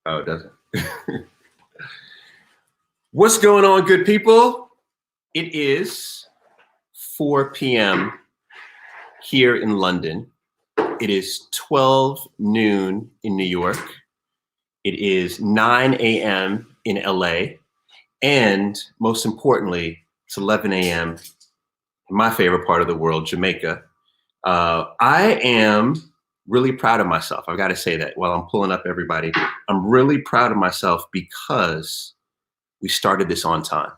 Oh, it doesn't. What's going on, good people? It is 4 p.m. here in London. It is 12 noon in New York. It is 9 a.m. in LA. And most importantly, it's 11 a.m. in my favorite part of the world, Jamaica. I am really proud of myself. I've got to say that while I'm pulling up everybody. I'm really proud of myself because we started this on time.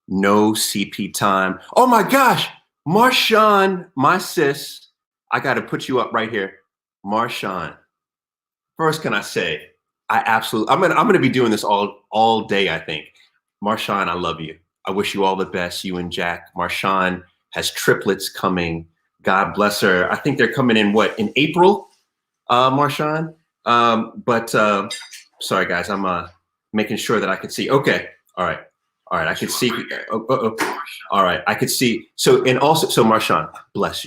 No CP time. Oh my gosh, Marshawn, my sis, I got to put you up right here. Marshawn, first can I say, I'm gonna be doing this all day, I think. Marshawn, I love you. I wish you all the best, you and Jack. Marshawn has triplets coming. God bless her. I think they're coming in April, Marshawn? Sorry guys, I'm making sure that I could see. Okay, all right, I could see. All right, I could see. So Marshawn, bless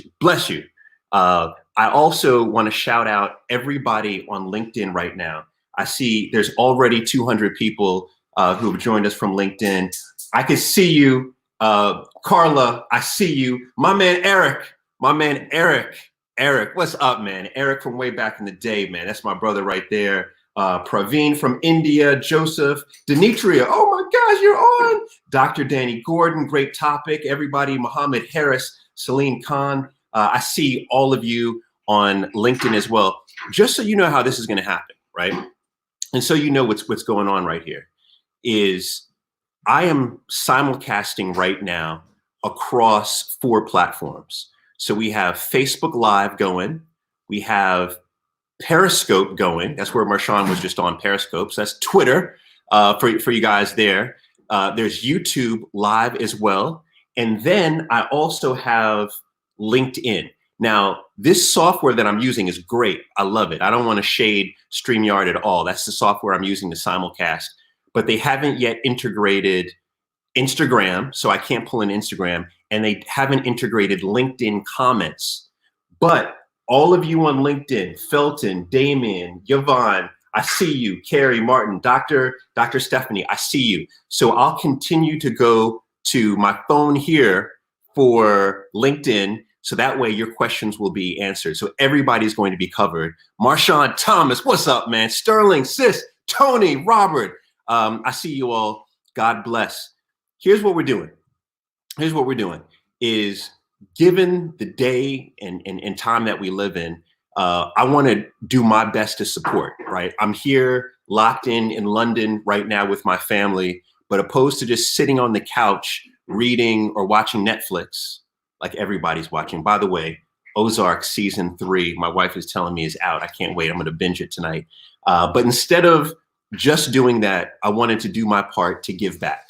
you. I also want to shout out everybody on LinkedIn right now. I see there's already 200 people who have joined us from LinkedIn. I can see you, Carla. I see you, my man Eric. Eric, what's up, man? Eric from way back in the day, man. That's my brother right there. Praveen from India, Joseph, Denitria. Oh my gosh, you're on. Dr. Danny Gordon, great topic. Everybody, Muhammad Harris, Celine Khan. I see all of you on LinkedIn as well. Just so you know how this is going to happen, right? And so you know what's going on right here is I am simulcasting right now across 4 platforms. So we have Facebook Live going. We have Periscope going. That's where Marshawn was just on Periscope. So that's Twitter for you guys there. There's YouTube Live as well. And then I also have LinkedIn. Now, this software that I'm using is great. I love it. I don't want to shade StreamYard at all. That's the software I'm using to simulcast. But they haven't yet integrated Instagram, so I can't pull in Instagram, and they haven't integrated LinkedIn comments. But all of you on LinkedIn, Felton, Damien, Yvonne, I see you, Carrie, Martin, Dr. Stephanie, I see you. So I'll continue to go to my phone here for LinkedIn, so that way your questions will be answered. So everybody's going to be covered. Marshawn Thomas, what's up, man? Sterling, sis, Tony, Robert, I see you all. God bless. Here's what we're doing. Is given the day and time that we live in, I want to do my best to support, right? I'm here locked in London right now with my family, but opposed to just sitting on the couch reading or watching Netflix like everybody's watching. By the way, Ozark season 3, my wife is telling me is out. I can't wait. I'm going to binge it tonight. But instead of just doing that, I wanted to do my part to give back.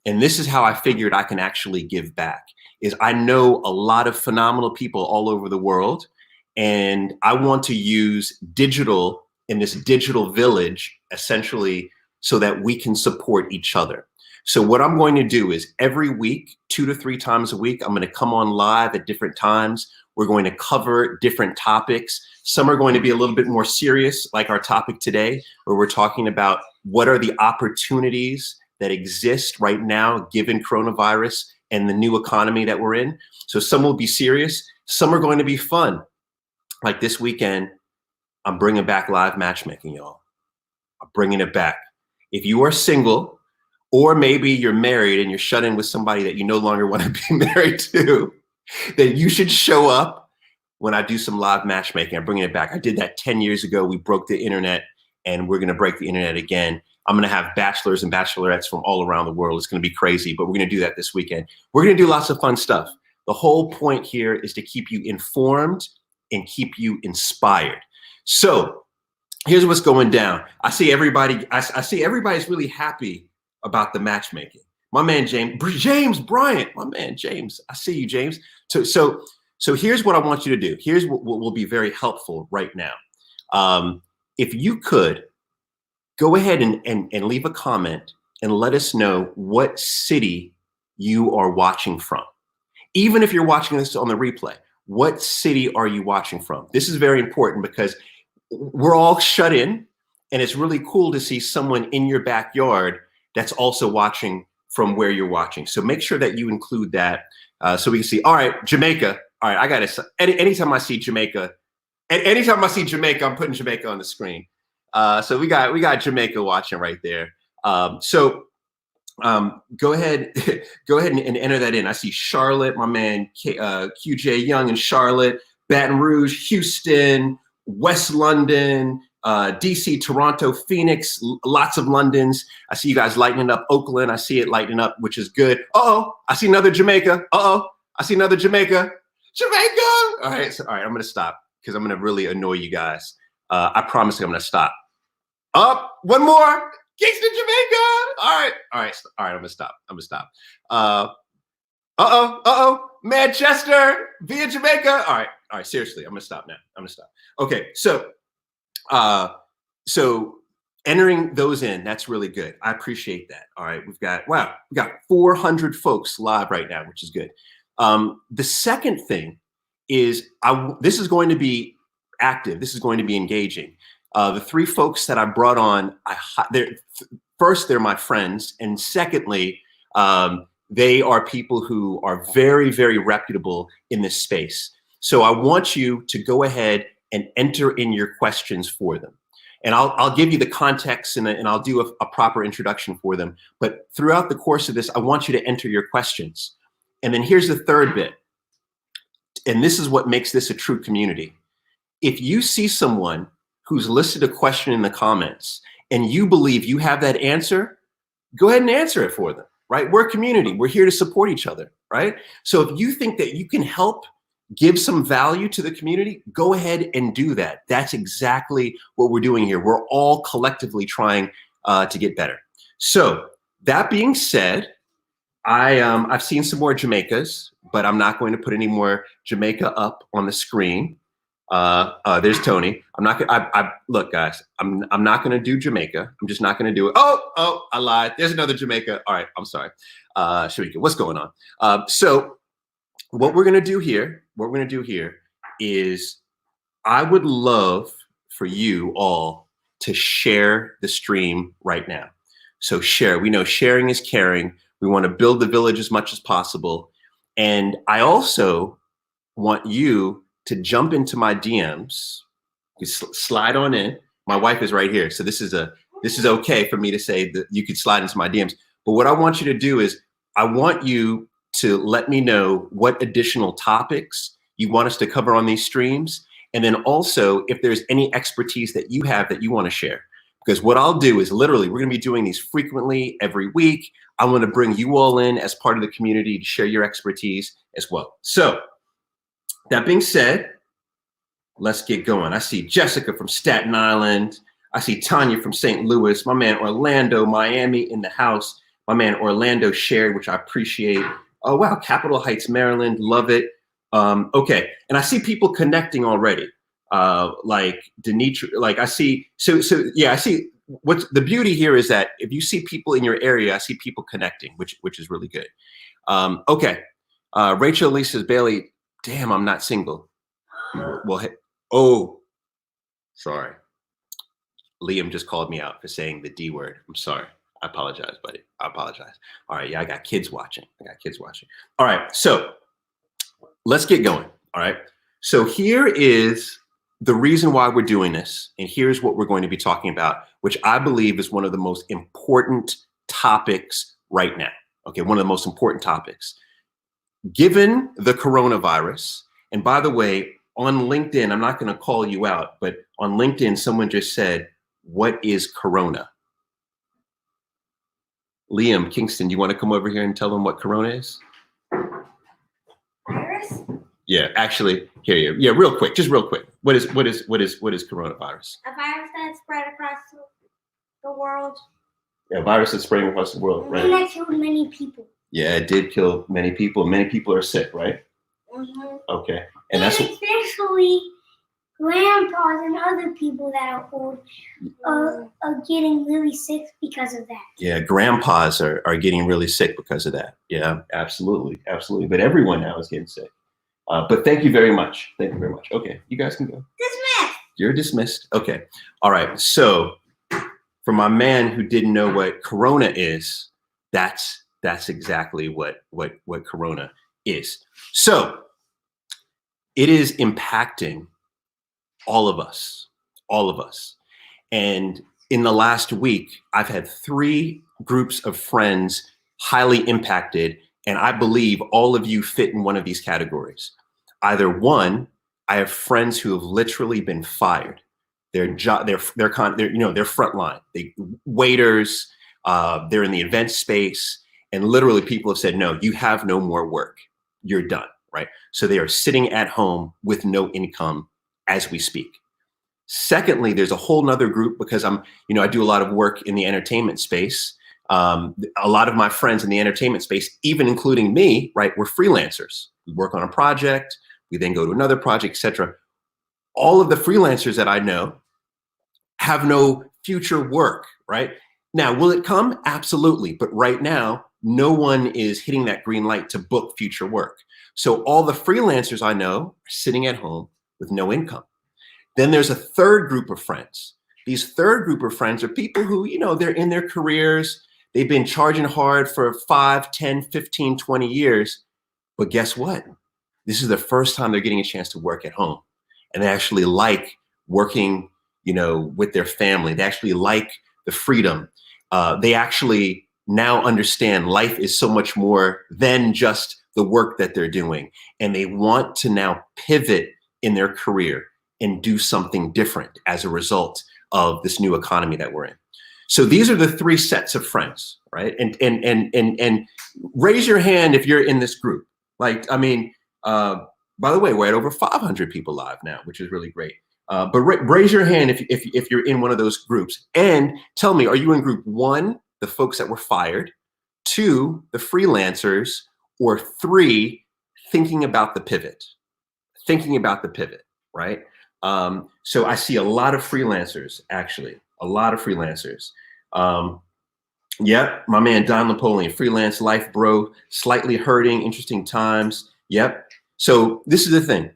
And this is how I figured I can actually give back. Is I know a lot of phenomenal people all over the world, and I want to use digital in this digital village essentially so that we can support each other. So what I'm going to do is every week, 2 to 3 times a week, I'm going to come on live at different times. We're going to cover different topics. Some are going to be a little bit more serious, like our topic today, where we're talking about what are the opportunities that exist right now, given coronavirus and the new economy that we're in. So some will be serious. Some are going to be fun. Like this weekend, I'm bringing back live matchmaking, y'all. I'm bringing it back. If you are single, or maybe you're married and you're shut in with somebody that you no longer want to be married to, then you should show up when I do some live matchmaking. I'm bringing it back. I did that 10 years ago. We broke the internet, and we're going to break the internet again. I'm going to have bachelors and bachelorettes from all around the world. It's going to be crazy, but we're going to do that this weekend. We're going to do lots of fun stuff. The whole point here is to keep you informed and keep you inspired. So here's what's going down. I see everybody's really happy about the matchmaking. My man, James Bryant, my man, James. I see you, James. So here's what I want you to do. Here's what will be very helpful right now. If you could, go ahead and leave a comment and let us know what city you are watching from. Even if you're watching this on the replay, what city are you watching from? This is very important because we're all shut in And it's really cool to see someone in your backyard that's also watching from where you're watching. So make sure that you include that so we can see, all right, Jamaica. All right, I got to, anytime I see Jamaica, I'm putting Jamaica on the screen. So we got Jamaica watching right there. Go ahead and enter that in. I see Charlotte, my man QJ Young in Charlotte, Baton Rouge, Houston, West London, DC, Toronto, Phoenix, lots of Londons. I see you guys lightening up. Oakland, I see it lightening up, which is good. Uh-oh, I see another Jamaica. Uh-oh, I see another Jamaica. Jamaica! All right, I'm going to stop because I'm going to really annoy you guys. I promise I'm going to stop. Up, one more. Kingston, Jamaica. All right, I'm going to stop. Manchester via Jamaica. All right, seriously, I'm going to stop now. Okay, so entering those in, that's really good. I appreciate that. All right, we got 400 folks live right now, which is good. The second thing is this is going to be active. This is going to be engaging. The three folks that I brought on, they're my friends, and secondly, they are people who are very, very reputable in this space. So I want you to go ahead and enter in your questions for them. And I'll give you the context and I'll do a proper introduction for them. But throughout the course of this, I want you to enter your questions. And then here's the third bit. And this is what makes this a true community. If you see someone who's listed a question in the comments and you believe you have that answer, go ahead and answer it for them, right? We're a community. We're here to support each other, right? So if you think that you can help give some value to the community, go ahead and do that. That's exactly what we're doing here. We're all collectively trying to get better. So that being said, I've seen some more Jamaicas, but I'm not going to put any more Jamaica up on the screen. There's Tony. Look, guys, I'm not going to do Jamaica. I'm just not going to do it. Oh, I lied. There's another Jamaica. All right, I'm sorry. Sharika, what's going on? So what we're going to do here is I would love for you all to share the stream right now. So share. We know sharing is caring. We want to build the village as much as possible. And I also want you to jump into my DMs. You slide on in. My wife is right here. So this is okay for me to say that you could slide into my DMs. But what I want you to do is I want you to let me know what additional topics you want us to cover on these streams. And then also if there's any expertise that you have that you want to share. Because what I'll do is literally, we're going to be doing these frequently every week. I want to bring you all in as part of the community to share your expertise as well. So that being said, let's get going. I see Jessica from Staten Island. I see Tanya from St. Louis. My man Orlando, Miami in the house. My man Orlando shared, which I appreciate. Oh, wow, Capitol Heights, Maryland. Love it. Okay, and I see people connecting already. Like Denitra, like I see, I see what's the beauty here is that if you see people in your area, I see people connecting, which is really good. Okay, Rachel Lee says, Bailey, damn, I'm not single. Well, sorry. Liam just called me out for saying the D word. I'm sorry. I apologize, buddy. I apologize. All right, yeah, I got kids watching. All right, so let's get going. All right, so here is the reason why we're doing this, and here's what we're going to be talking about, which I believe is one of the most important topics right now. Okay, one of the most important topics. Given the coronavirus, and by the way, on LinkedIn, I'm not going to call you out, but on LinkedIn, someone just said, what is Corona? Liam Kingston, you want to come over here and tell them what Corona is? Virus? Yeah, actually, yeah, real quick, just real quick. What is coronavirus? A virus that spread across the world. Yeah, a virus that's spreading across the world, right? And that killed many people. Yeah, it did kill many people. Many people are sick, right? Mm-hmm. Okay, and that's especially grandpas and other people that are old are getting really sick because of that. Yeah, grandpas are getting really sick because of that. Yeah, absolutely. But everyone now is getting sick. But thank you very much. Okay, you guys can go. Dismissed. You're dismissed. Okay. All right. So for my man who didn't know what Corona is, that's exactly what Corona is. So it is impacting all of us, all of us. And in the last week, I've had 3 groups of friends highly impacted, and I believe all of you fit in one of these categories. Either one, I have friends who have literally been fired. They're frontline. They waiters. They're in the event space, and literally people have said, "No, you have no more work. You're done." Right? So they are sitting at home with no income as we speak. Secondly, there's a whole nother group because I do a lot of work in the entertainment space. A lot of my friends in the entertainment space, even including me, right, we're freelancers. We work on a project, we then go to another project, etc. All of the freelancers that I know have no future work, right? Now, will it come? Absolutely. But right now, no one is hitting that green light to book future work. So all the freelancers I know are sitting at home with no income. Then there's a third group of friends. These third group of friends are people who, they're in their careers. They've been charging hard for 5, 10, 15, 20 years. But guess what? This is the first time they're getting a chance to work at home. And they actually like working, with their family. They actually like the freedom. They actually now understand life is so much more than just the work that they're doing. And they want to now pivot in their career and do something different as a result of this new economy that we're in. So these are the 3 sets of friends, right? And raise your hand if you're in this group. By the way, we're at over 500 people live now, which is really great. But raise your hand if you're in one of those groups, and tell me, are you in group 1, the folks that were fired, 2, the freelancers, or 3, thinking about the pivot, right? So I see a lot of freelancers, actually, a lot of freelancers. Yep, my man Don Napoleon, freelance life, bro, slightly hurting, interesting times. Yep. So this is the thing.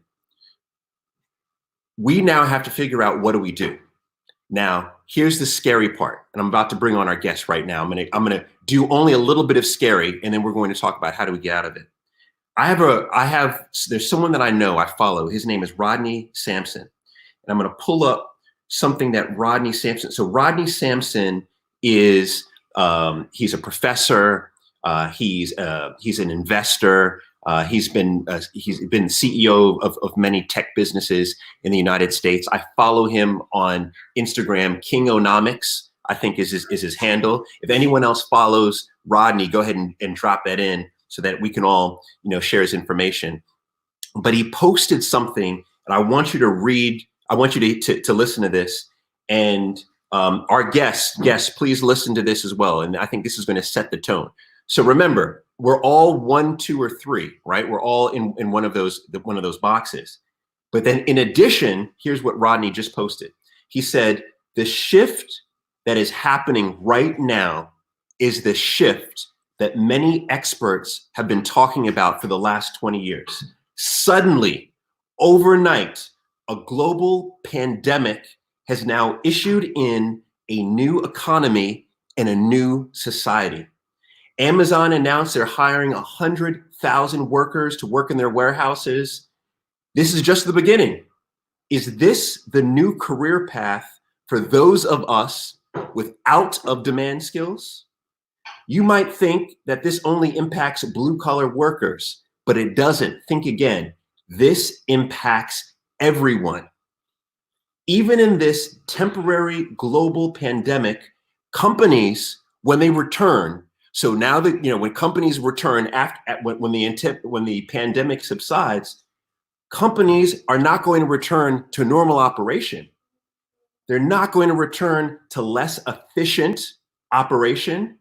We now have to figure out, what do we do? Now, here's the scary part, and I'm about to bring on our guest right now. I'm gonna do only a little bit of scary, and then we're going to talk about how do we get out of it. There's someone that I know, I follow. His name is Rodney Sampson. And I'm going to pull up something that Rodney Sampson. So Rodney Sampson is, he's a professor. He's an investor. He's been CEO of many tech businesses in the United States. I follow him on Instagram. Kingonomics, I think, is his handle. If anyone else follows Rodney, go ahead and drop that in, so that we can all, share his information. But he posted something, and I want you to read. I want you to listen to this. And our guests, please listen to this as well. And I think this is going to set the tone. So remember, we're all 1, 2, or 3, right? We're all in one of those boxes. But then, in addition, here's what Rodney just posted. He said, the shift that is happening right now is the shift that many experts have been talking about for the last 20 years. Suddenly, overnight, a global pandemic has now issued in a new economy and a new society. Amazon announced they're hiring 100,000 workers to work in their warehouses. This is just the beginning. Is this the new career path for those of us with out-of-demand skills? You might think that this only impacts blue-collar workers, but it doesn't. Think again. This impacts everyone. Even in this temporary global pandemic, companies, when they return, so now that, when companies return when the pandemic subsides, companies are not going to return to normal operation. They're not going to return to less efficient operation.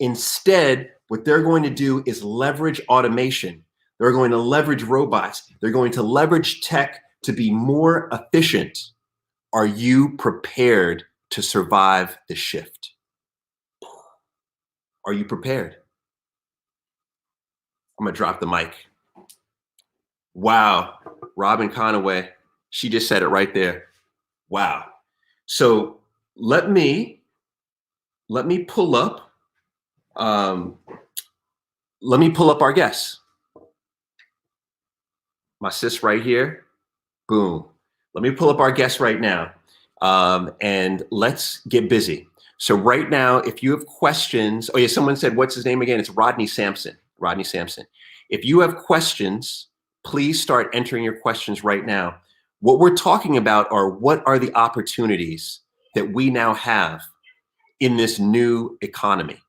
Instead, what they're going to do is leverage automation. They're going to leverage robots. They're going to leverage tech to be more efficient. Are you prepared to survive the shift? Are you prepared? I'm going to drop the mic. Wow. Robin Conaway, she just said it right there. Wow. So let me let me pull up. Let me pull up our guests. My sis right here. Boom. Let me pull up our guests right now. And let's get busy. So right now, if you have questions, oh yeah, someone said, what's his name again? It's Rodney Sampson. Rodney Sampson. If you have questions, please start entering your questions right now. What we're talking about are what are the opportunities that we now have in this new economy?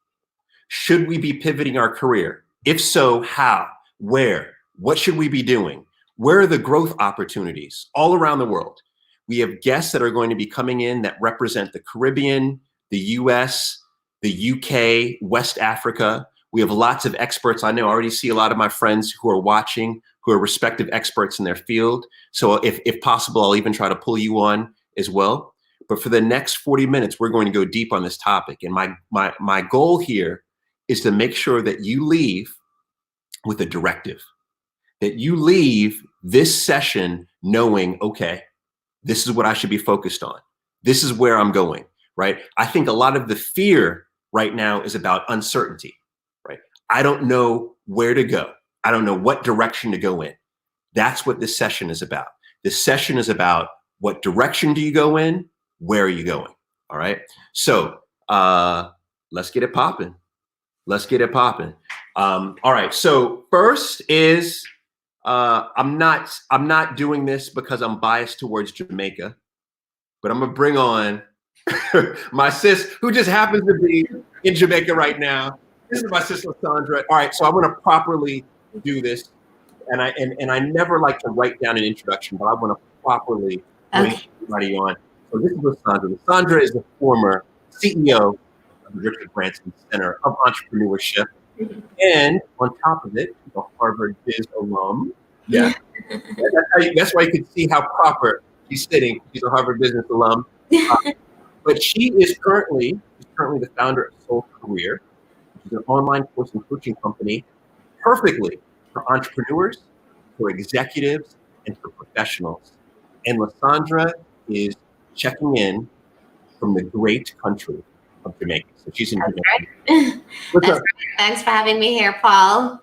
Should we be pivoting our career? If so, how? Where? What should we be doing? Where are the growth opportunities all around the world? We have guests that are going to be coming in that represent the Caribbean, the US, the UK, West Africa. We have lots of experts. I know I already see a lot of my friends who are watching, who are respective experts in their field. So if possible, I'll even try to pull you on as well. But for the next 40 minutes, we're going to go deep on this topic. And my goal here is to make sure that you leave with a directive, that you leave this session knowing, okay, this is what I should be focused on. This is where I'm going, right? I think a lot of the fear right now is about uncertainty, right? I don't know where to go. I don't know what direction to go in. That's what this session is about. This session is about what direction do you go in? Where are you going? All right. So let's get it popping. Let's get it popping. All right. So first is I'm not doing this because I'm biased towards Jamaica, but I'm gonna bring on my sis who just happens to be in Jamaica right now. This is my sister Sandra. All right. So I'm gonna properly do this, and I never like to write down an introduction, but I want to properly bring everybody on. So this is Sandra. Sandra is the former CEO of the Richard Branson Center of Entrepreneurship. And on top of it, she's a Harvard Biz alum. Yeah. That's why you can see how proper she's sitting. She's a Harvard Business alum. But she is currently the founder of Soul Career, which is an online course and coaching company perfectly for entrepreneurs, for executives, and for professionals. And Lysandra is checking in from the great country of Jamaica. So she's in Jamaica. What's up? Thanks for having me here, Paul.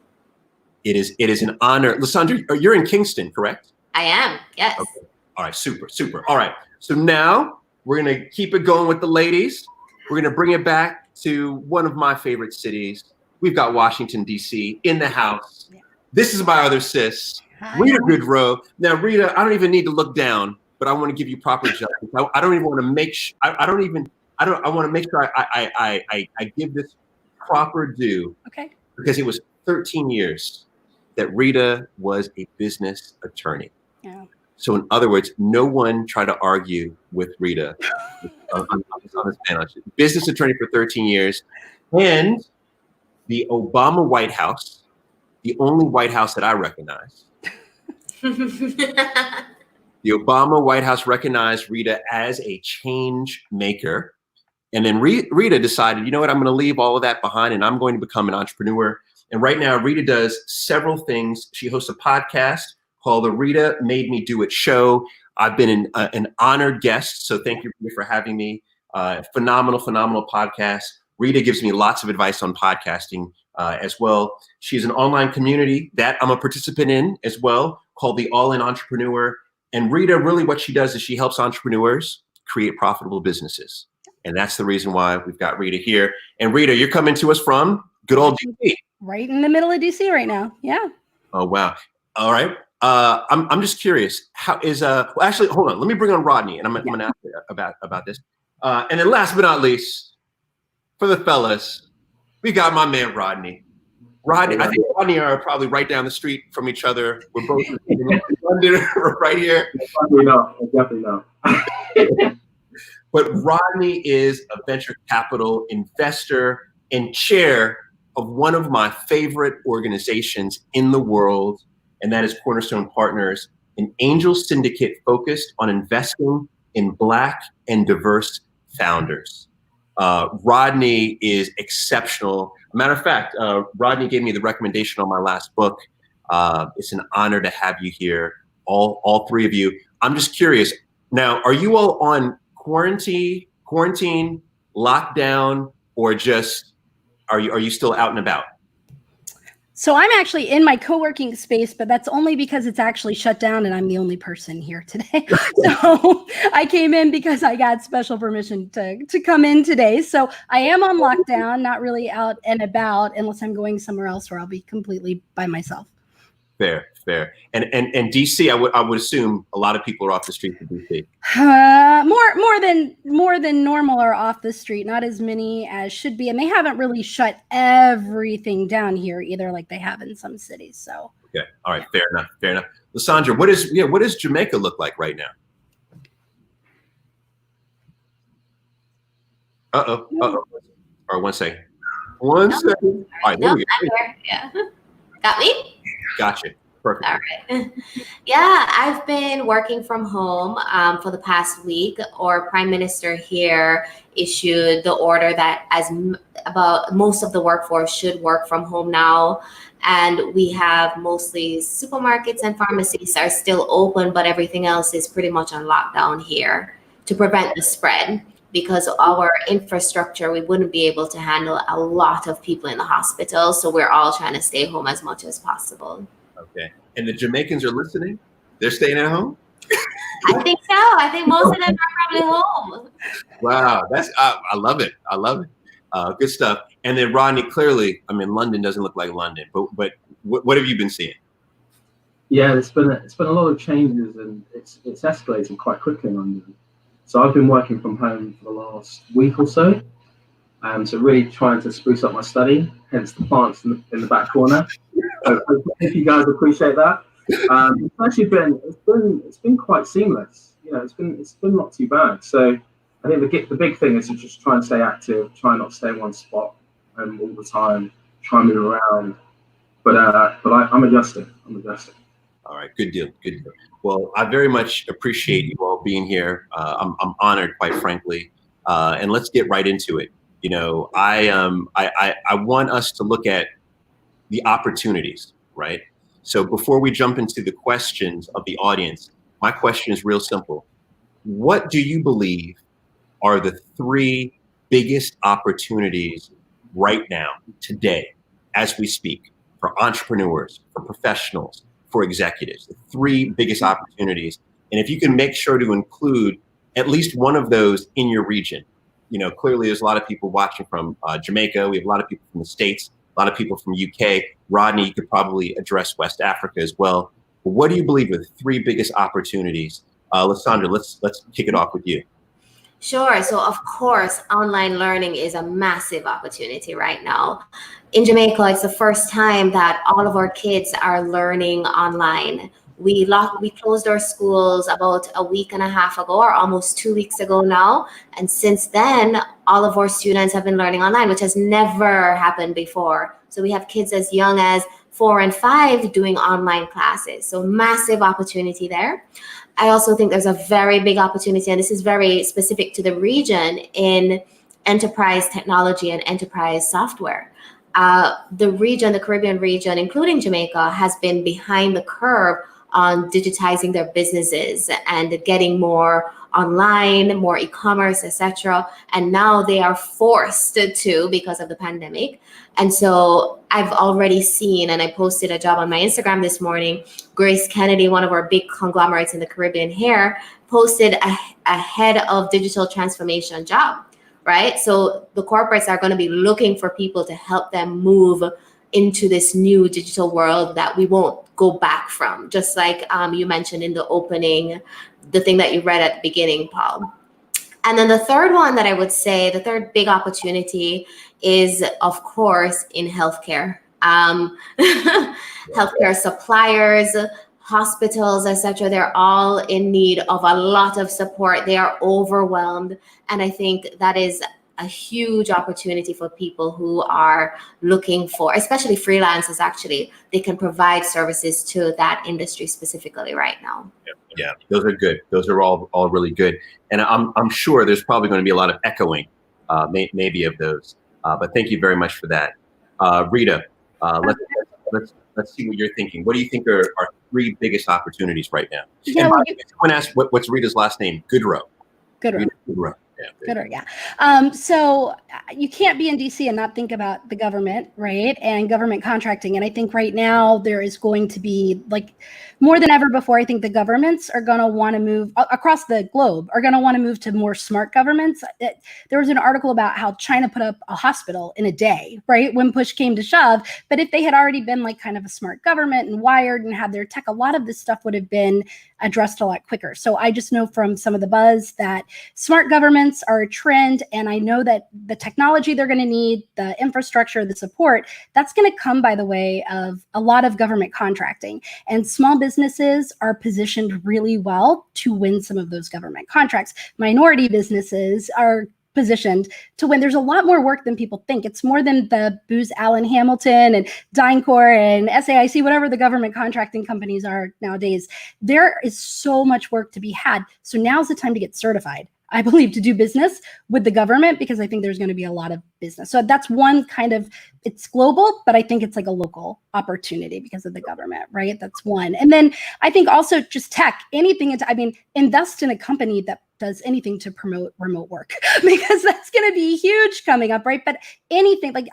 It is an honor. Lysandra, you're in Kingston, correct? I am, yes. Okay. All right, super. All right, so now we're gonna keep it going with the ladies. We're gonna bring it back to one of my favorite cities. We've got Washington, D.C. in the house. Yeah. This is my other sis, Rita Goodrow. Now, Rita, I don't even need to look down, but I want to give you proper justice. I don't even want to make sure, I want to make sure I give this proper due. Okay. Because it was 13 years that Rita was a business attorney. Yeah. So in other words, no one tried to argue with Rita on this panel. Business attorney for 13 years. And the Obama White House, the only White House that I recognize, the Obama White House recognized Rita as a change maker. And then Rita decided, you know what, I'm going to leave all of that behind and I'm going to become an entrepreneur. And right now, Rita does several things. She hosts a podcast called The Rita Made Me Do It Show. I've been an honored guest, so thank you for having me. Phenomenal podcast. Rita gives me lots of advice on podcasting as well. She's an online community that I'm a participant in as well called The All In Entrepreneur. And Rita, really what she does is she helps entrepreneurs create profitable businesses. And that's the reason why we've got Rita here. And Rita, you're coming to us from good old DC. Right in the middle of DC right now. Yeah. Oh, wow. All right. I'm just curious. How is well, actually, hold on. Let me bring on Rodney, and I'm gonna ask you about this. And then last but not least, for the fellas, we got my man Rodney. Rodney, I think Rodney and I are probably right down the street from each other. We're both in London, right here. Definitely no. But Rodney is a venture capital investor and chair of one of my favorite organizations in the world, and that is Cornerstone Partners, an angel syndicate focused on investing in Black and diverse founders. Rodney is exceptional. Matter of fact, Rodney gave me the recommendation on my last book. It's an honor to have you here, all three of you. I'm just curious. Now, are you all on quarantine, lockdown? or just are you still out and about? So I'm actually in my co-working space, but that's only because it's actually shut down and I'm the only person here today. So I came in because I got special permission to come in today. So I am on lockdown, not really out and about unless I'm going somewhere else where I'll be completely by myself. Fair. And DC, I would assume a lot of people are off the streets in DC. More than normal are off the street, not as many as should be, and they haven't really shut everything down here either, like they have in some cities. So okay, all right, fair enough. Lysandra, what does Jamaica look like right now? All right, one second. All right, there we go. I'm here. Yeah. Got me? Gotcha. Perfect. All right. Yeah, I've been working from home for the past week. Our prime minister here issued the order that about most of the workforce should work from home now. And we have mostly supermarkets and pharmacies are still open, but everything else is pretty much on lockdown here to prevent the spread. Because our infrastructure, we wouldn't be able to handle a lot of people in the hospital. So we're all trying to stay home as much as possible. Okay. And the Jamaicans are listening? They're staying at home? I think so. I think most of them are probably home. Wow. I love it. Good stuff. And then Rodney, clearly, I mean, London doesn't look like London, but what have you been seeing? Yeah, it's been a lot of changes, and it's escalating quite quickly in London. So I've been working from home for the last week or so. So really trying to spruce up my study, hence the plants in the back corner. So if you guys appreciate that. It's actually been quite seamless. You know, it's been not too bad. So I think the big thing is to just try and stay active, try not to stay in one spot all the time, try and move around. But I'm adjusting. All right, good deal. Well, I very much appreciate you all being here. I'm honored, quite frankly. And let's get right into it. You know, I want us to look at the opportunities, right? So before we jump into the questions of the audience, my question is real simple. What do you believe are the 3 biggest opportunities right now, today, as we speak, for entrepreneurs, for professionals, for executives, the 3 biggest opportunities? And if you can make sure to include at least one of those in your region. You know, clearly there's a lot of people watching from Jamaica. We have a lot of people from the States, a lot of people from UK. Rodney, you could probably address West Africa as well. But what do you believe are the 3 biggest opportunities? Lysandra, let's kick it off with you. Sure. So of course, online learning is a massive opportunity right now. In Jamaica, it's the first time that all of our kids are learning online. We closed our schools about a week and a half ago, or almost 2 weeks ago now. And since then, all of our students have been learning online, which has never happened before. So we have kids as young as 4 and 5 doing online classes. So massive opportunity there. I also think there's a very big opportunity, and this is very specific to the region, in enterprise technology and enterprise software. The Caribbean region, including Jamaica, has been behind the curve on digitizing their businesses and getting more online, more e-commerce, etc. And now they are forced to because of the pandemic. And so I've already seen, and I posted a job on my Instagram this morning, Grace Kennedy, one of our big conglomerates in the Caribbean here, posted a head of digital transformation job, right? So the corporates are going to be looking for people to help them move into this new digital world that we won't go back from, just like you mentioned in the opening, the thing that you read at the beginning, Paul. And then the third one that I would say, the third big opportunity is, of course, in healthcare. Healthcare suppliers, hospitals, etc., they're all in need of a lot of support. They are overwhelmed. And I think that is a huge opportunity for people who are looking for, especially freelancers, actually, they can provide services to that industry specifically right now. Yeah, those are good. Those are all really good. And I'm sure there's probably going to be a lot of echoing, maybe of those. But thank you very much for that. Rita, let's see what you're thinking. What do you think are our 3 biggest opportunities right now? Yeah, and someone asked, what's Rita's last name? Goodrow. Good. Rita Goodrow. Gooder, yeah. So you can't be in DC and not think about the government, right? And government contracting. And I think right now there is going to be, like, more than ever before, I think the governments are going to want to move across the globe, are going to want to move to more smart governments. There was an article about how China put up a hospital in a day, right? When push came to shove. But if they had already been like kind of a smart government and wired and had their tech, a lot of this stuff would have been addressed a lot quicker. So I just know from some of the buzz that smart governments are a trend. And I know that the technology they're going to need, the infrastructure, the support, that's going to come by the way of a lot of government contracting. And small businesses are positioned really well to win some of those government contracts. Minority businesses are positioned to win. There's a lot more work than people think. It's more than the Booz Allen Hamilton and DynCorp and SAIC, whatever the government contracting companies are nowadays. There is so much work to be had. So now's the time to get certified, I believe, to do business with the government, because I think there's going to be a lot of business. So that's one kind of, it's global, but I think it's like a local opportunity because of the government, right? That's one. And then I think also just tech, anything, invest in a company that does anything to promote remote work, because that's going to be huge coming up, right? But anything like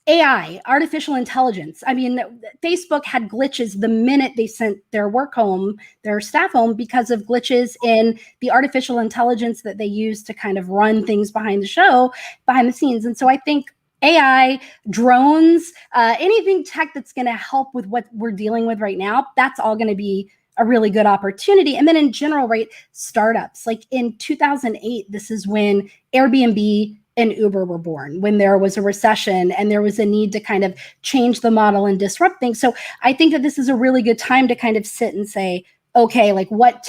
AI, artificial intelligence. I mean, Facebook had glitches the minute they sent their work home, their staff home, because of glitches in the artificial intelligence that they use to kind of run things behind the scenes. And so I think AI, drones, anything tech that's going to help with what we're dealing with right now, that's all going to be a really good opportunity. And then in general, right, startups. Like in 2008, this is when Airbnb and Uber were born, when there was a recession and there was a need to kind of change the model and disrupt things. So I think that this is a really good time to kind of sit and say, okay, like what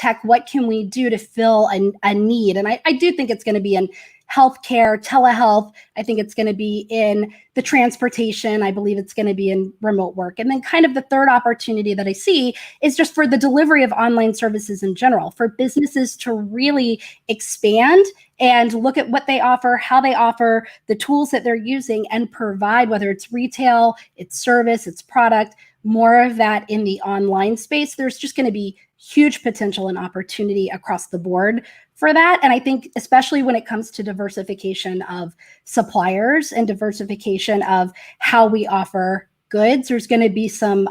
can we do to fill a need? And I do think it's going to be in healthcare, telehealth. I think it's going to be in the transportation. I believe it's going to be in remote work. And then kind of the third opportunity that I see is just for the delivery of online services in general, for businesses to really expand and look at what they offer, how they offer, the tools that they're using, and provide, whether it's retail, it's service, it's product, more of that in the online space. There's just going to be huge potential and opportunity across the board for that. And I think especially when it comes to diversification of suppliers and diversification of how we offer goods, there's going to be some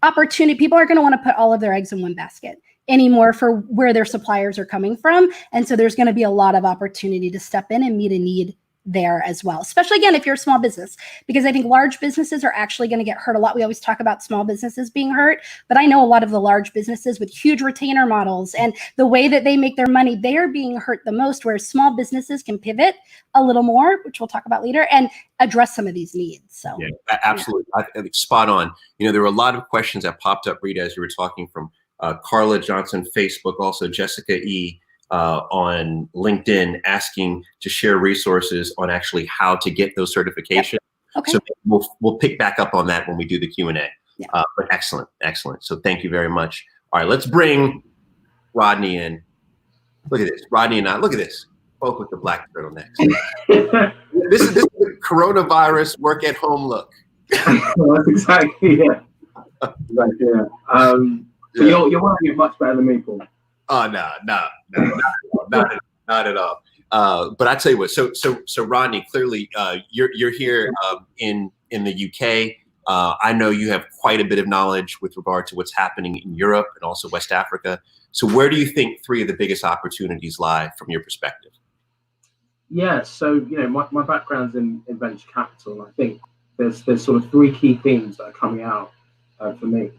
opportunity. People are going to want to put all of their eggs in one basket anymore for where their suppliers are coming from. And so there's going to be a lot of opportunity to step in and meet a need there as well, especially again if you're a small business, because I think large businesses are actually going to get hurt a lot. We always talk about small businesses being hurt, but I know a lot of the large businesses with huge retainer models and the way that they make their money, they are being hurt the most, whereas small businesses can pivot a little more, which we'll talk about later, and address some of these needs. So yeah, absolutely. I think spot on. You know, there were a lot of questions that popped up, Rita, as you were talking, from Carla Johnson, Facebook, also Jessica E. On LinkedIn, asking to share resources on actually how to get those certifications. Yep. Okay. So we'll pick back up on that when we do the Q&A. Yeah. But excellent. So thank you very much. All right, let's bring Rodney in. Look at this, Rodney and I. Look at this, both with the black turtlenecks. This is the coronavirus work at home look. Well, that's exactly it. Exactly, yeah. You're wearing it much better than me, Paul. Oh, no, not at all. But I tell you what. So Rodney, clearly, you're here in the UK. I know you have quite a bit of knowledge with regard to what's happening in Europe and also West Africa. So where do you think three of the biggest opportunities lie from your perspective? Yeah. So my background's in venture capital. I think there's sort of three key themes that are coming out for me.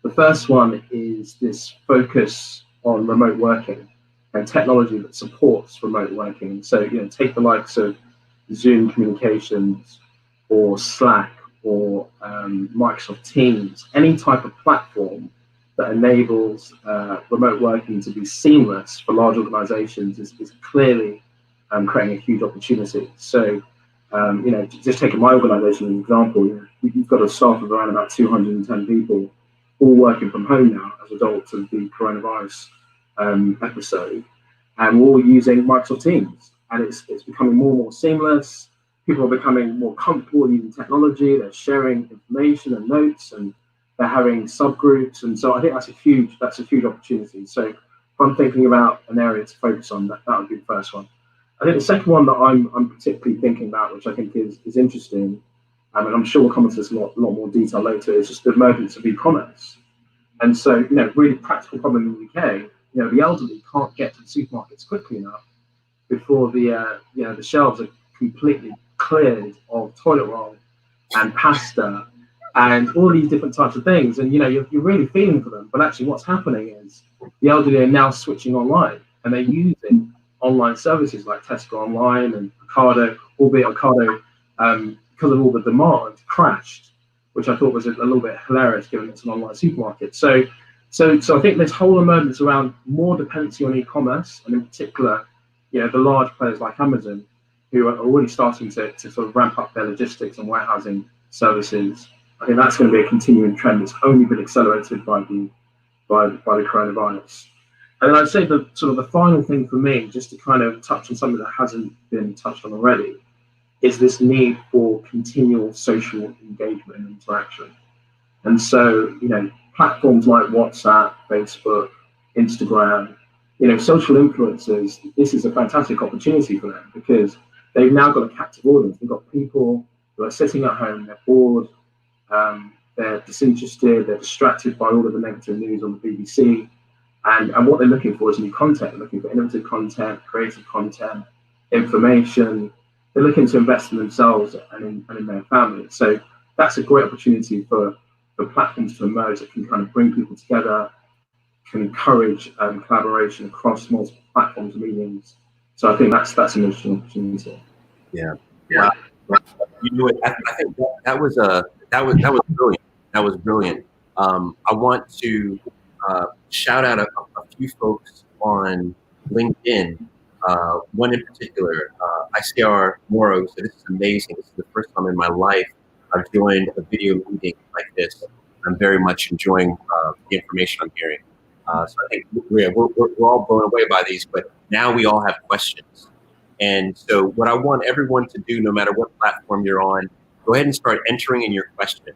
The first one is this focus on remote working and technology that supports remote working. So, take the likes of Zoom Communications or Slack or Microsoft Teams, any type of platform that enables remote working to be seamless for large organizations is clearly creating a huge opportunity. So, just taking my organization as an example, we've got a staff of around about 210 people, all working from home now as a result of the coronavirus episode, and we're all using Microsoft Teams, and it's becoming more and more seamless. People are becoming more comfortable using technology. They're sharing information and notes, and they're having subgroups, and so I think that's a huge opportunity. So I'm thinking about an area to focus on, that would be the first one. I think the second one that I'm particularly thinking about, which I think is interesting, and I'm sure we'll come into this a lot more detail later, is just the emergence of e-commerce. And so, really practical problem in the UK, the elderly can't get to the supermarkets quickly enough before the shelves are completely cleared of toilet roll and pasta and all these different types of things. And, you're really feeling for them. But actually what's happening is the elderly are now switching online, and they're using online services like Tesco Online and Ocado, albeit Ocado, because of all the demand, crashed, which I thought was a little bit hilarious given it's an online supermarket. So I think this whole emergence around more dependency on e-commerce, and in particular, the large players like Amazon, who are already starting to sort of ramp up their logistics and warehousing services. I think that's going to be a continuing trend that's only been accelerated by the coronavirus. And then I'd say the final thing for me, just to kind of touch on something that hasn't been touched on already, is this need for continual social engagement and interaction. And so, platforms like WhatsApp, Facebook, Instagram, social influencers, this is a fantastic opportunity for them because they've now got a captive audience. They've got people who are sitting at home, they're bored, they're disinterested, they're distracted by all of the negative news on the BBC. And what they're looking for is new content. They're looking for innovative content, creative content, information. They're looking to invest in themselves and in their family. So that's a great opportunity for platforms to emerge that can kind of bring people together, can encourage collaboration across multiple platforms and mediums. So I think that's an interesting opportunity. Yeah. Wow. I think that was brilliant. That was brilliant. I want to shout out a few folks on LinkedIn. One in particular, ICR Moro. So this is amazing. This is the first time in my life I've joined a video meeting like this. I'm very much enjoying the information I'm hearing. So I think we're all blown away by these, but now we all have questions. And so what I want everyone to do, no matter what platform you're on, go ahead and start entering in your questions.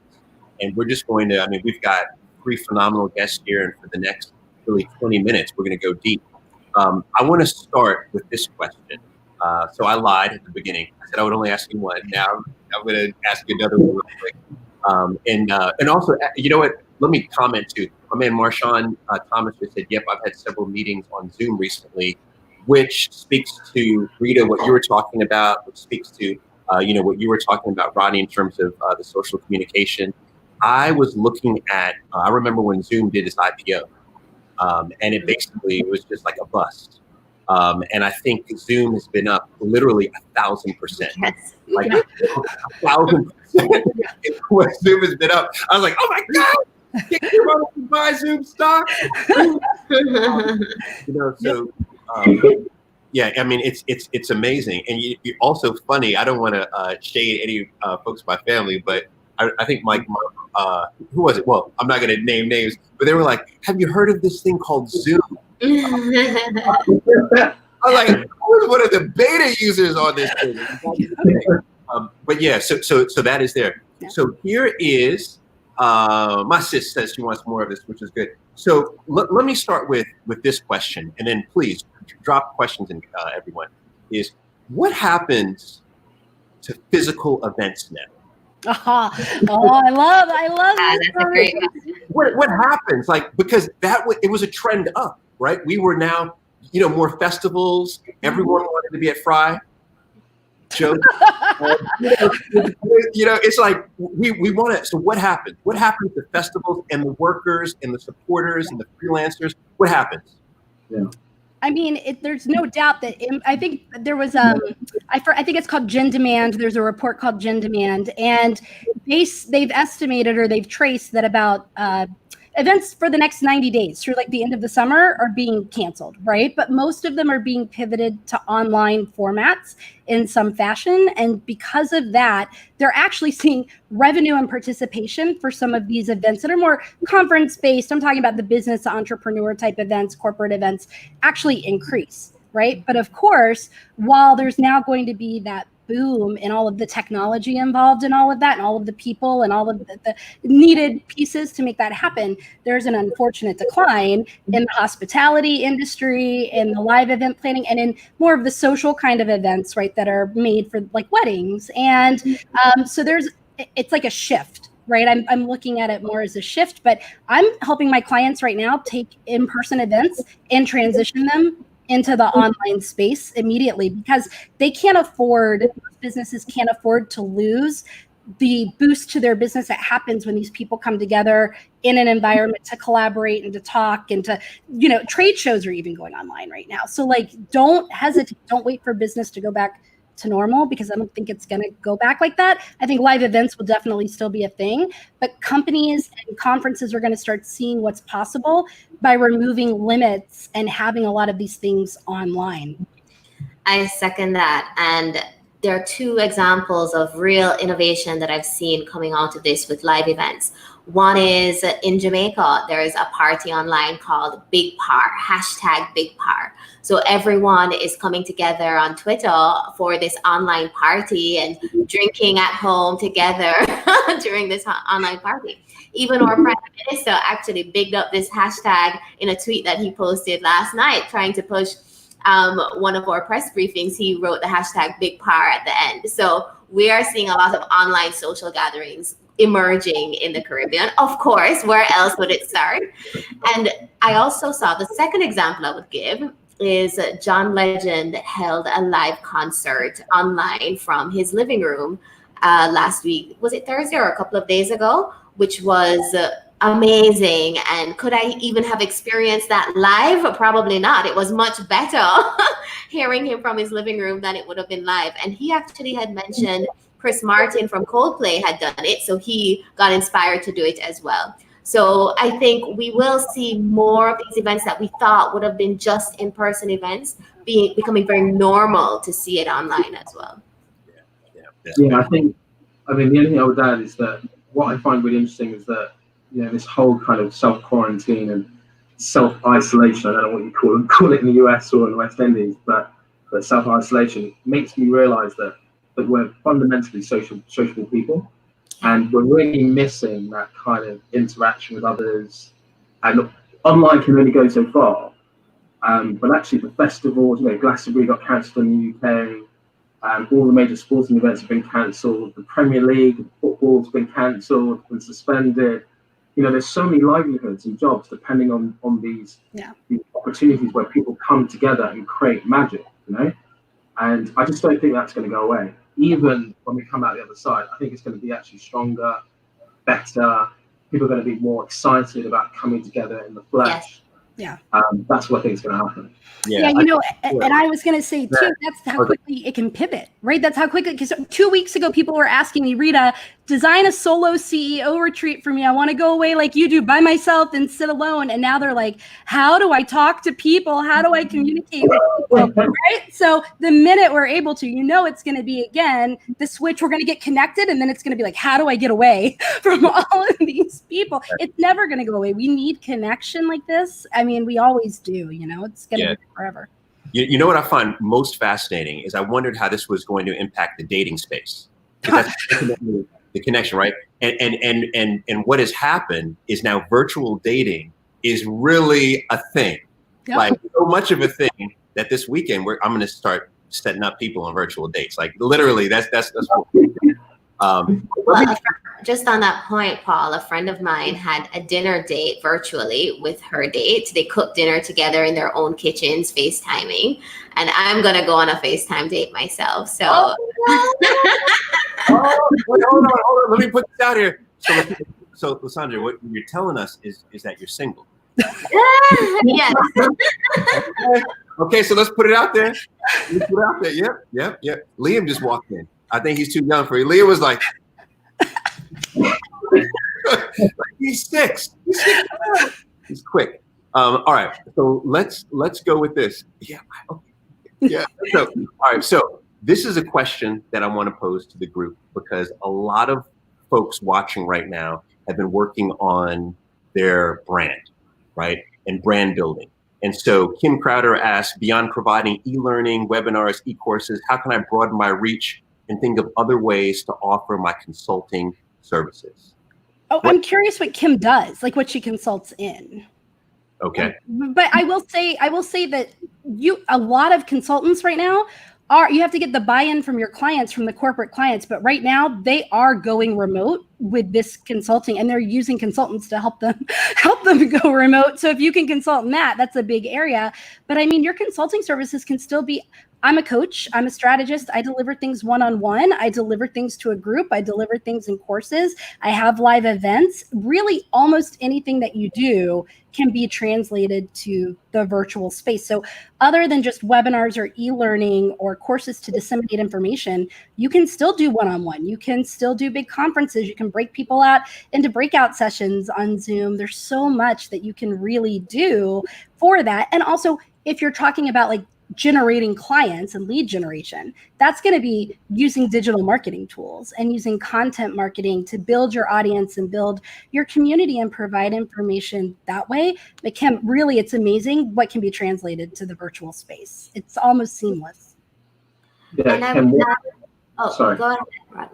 And we're just going to, we've got 3 phenomenal guests here, and for the next really 20 minutes, we're going to go deep. I want to start with this question. So I lied at the beginning. I said I would only ask you one. Now I'm going to ask you another one real quick. And also, you know what? Let me comment too. My man Marshawn Thomas just said, "Yep, I've had several meetings on Zoom recently," which speaks to Rita what you were talking about, which speaks to what you were talking about, Rodney, in terms of the social communication. I was looking at. I remember when Zoom did its IPO, and it basically was just like a bust. And I think Zoom has been up literally 1,000%. Yes. Like 1,000%. When Zoom has been up, I was like, "Oh my God! Can you buy Zoom stock?" Yeah, it's amazing, and you also funny. I don't want to shade any folks in my family, but I think my who was it? Well, I'm not going to name names, but they were like, "Have you heard of this thing called Zoom?" I was like, I was one of the beta users on this thing. But yeah, so that is there. Yeah. So here is my sis says she wants more of this, which is good. So let me start with this question, and then please drop questions in, everyone. Is what happens to physical events now? Oh, I love That's a great one. What happens? Like, because it was a trend up, right? We were now, more festivals. Everyone wanted to be at Fry. Joke. It's like we want to. So what happens? What happens to festivals and the workers and the supporters and the freelancers? What happens? Yeah. There's no doubt that I think there was I think it's called Gen Demand. There's a report called Gen Demand, and they've estimated or they've traced that about events for the next 90 days through like the end of the summer are being canceled, right? But most of them are being pivoted to online formats in some fashion. And because of that, they're actually seeing revenue and participation for some of these events that are more conference-based. I'm talking about the business entrepreneur type events, corporate events, actually increase, right? But of course, while there's now going to be that boom in all of the technology involved in all of that and all of the people and all of the needed pieces to make that happen, there's an unfortunate decline in the hospitality industry, in the live event planning, and in more of the social kind of events, right, that are made for like weddings. And so it's like a shift, right? I'm looking at it more as a shift, but I'm helping my clients right now take in-person events and transition them into the online space immediately, because businesses can't afford to lose the boost to their business that happens when these people come together in an environment to collaborate and to talk and to, trade shows are even going online right now. So like, don't hesitate. Don't wait for business to go back to normal, because I don't think it's going to go back like that. I think live events will definitely still be a thing, but companies and conferences are going to start seeing what's possible by removing limits and having a lot of these things online. I second that. And there are two examples of real innovation that I've seen coming out of this with live events. One is in Jamaica, there is a party online called Big Par, #BigPar. So everyone is coming together on Twitter for this online party and drinking at home together during this online party. Even our Prime Minister actually bigged up this hashtag in a tweet that he posted last night, trying to push one of our press briefings. He wrote the hashtag Big Par at the end. So we are seeing a lot of online social gatherings emerging in the Caribbean. Of course, where else would it start? And I also saw the second example I would give is John Legend held a live concert online from his living room last week. Was it Thursday or a couple of days ago? Which was amazing. And could I even have experienced that live? Probably not. It was much better hearing him from his living room than it would have been live. And he actually had mentioned Chris Martin from Coldplay had done it, so he got inspired to do it as well. So I think we will see more of these events that we thought would have been just in-person events becoming very normal to see it online as well. Yeah, I mean, the only thing I would add is that what I find really interesting is that, this whole kind of self-quarantine and self-isolation, I don't know what you call it in the US or in the West Indies, but self-isolation makes me realize that we're fundamentally sociable people, and we're really missing that kind of interaction with others. And online can only go so far, but actually the festivals, Glastonbury got cancelled in the UK, all the major sporting events have been cancelled, the Premier League football's been cancelled and suspended. There's so many livelihoods and jobs depending on these opportunities where people come together and create magic, and I just don't think that's going to go away. Even when we come out the other side, I think it's going to be actually stronger, better. People are going to be more excited about coming together in the flesh. Yeah. That's what I think is going to happen. Yeah, and I was going to say too, that's how quickly it can pivot, right? That's how quickly, because 2 weeks ago, people were asking me, Rita, design a solo CEO retreat for me. I want to go away like you do by myself and sit alone. And now they're like, how do I talk to people? How do I communicate with people, right? So the minute we're able to, it's going to be, again, the switch, we're going to get connected. And then it's going to be like, how do I get away from all of these people? It's never going to go away. We need connection like this. I mean, we always do, it's going to be forever. You know what I find most fascinating is I wondered how this was going to impact the dating space. That's the connection, right? And what has happened is now virtual dating is really a thing. Yep. Like so much of a thing that this weekend I'm going to start setting up people on virtual dates. Like literally, that's what well, just on that point, Paul, a friend of mine had a dinner date virtually with her date. They cooked dinner together in their own kitchens, FaceTiming. And I'm going to go on a FaceTime date myself. So, wait, hold on. Let me put this out here. So Lysandra, what you're telling us is that you're single. Yes. Okay, so let's put it out there. Yep. Liam just walked in. I think he's too young for you. Liam was like, he's six. He's quick. All right, so let's go with this. Yeah. So, all right, so this is a question that I want to pose to the group because a lot of folks watching right now have been working on their brand, right, and brand building. And so Kim Crowder asked, beyond providing e-learning, webinars, e-courses, how can I broaden my reach and think of other ways to offer my consulting services. Oh, I'm curious what Kim does, like what she consults in. Okay. But I will say that a lot of consultants right now you have to get the buy-in from your clients, from the corporate clients. But right now they are going remote with this consulting, and they're using consultants to help them go remote. So if you can consult in that, that's a big area. But I mean, your consulting services can still be, I'm a coach, I'm a strategist. I deliver things one-on-one. I deliver things to a group. I deliver things in courses. I have live events. Really, almost anything that you do can be translated to the virtual space. So other than just webinars or e-learning or courses to disseminate information, you can still do one-on-one. You can still do big conferences. You can break people out into breakout sessions on Zoom. There's so much that you can really do for that. And also, if you're talking about like generating clients and lead generation, that's going to be using digital marketing tools and using content marketing to build your audience and build your community and provide information that way. But Kim, really, it's amazing what can be translated to the virtual space. It's almost seamless. Yeah, And I Kim, would sorry. Go ahead, Rod.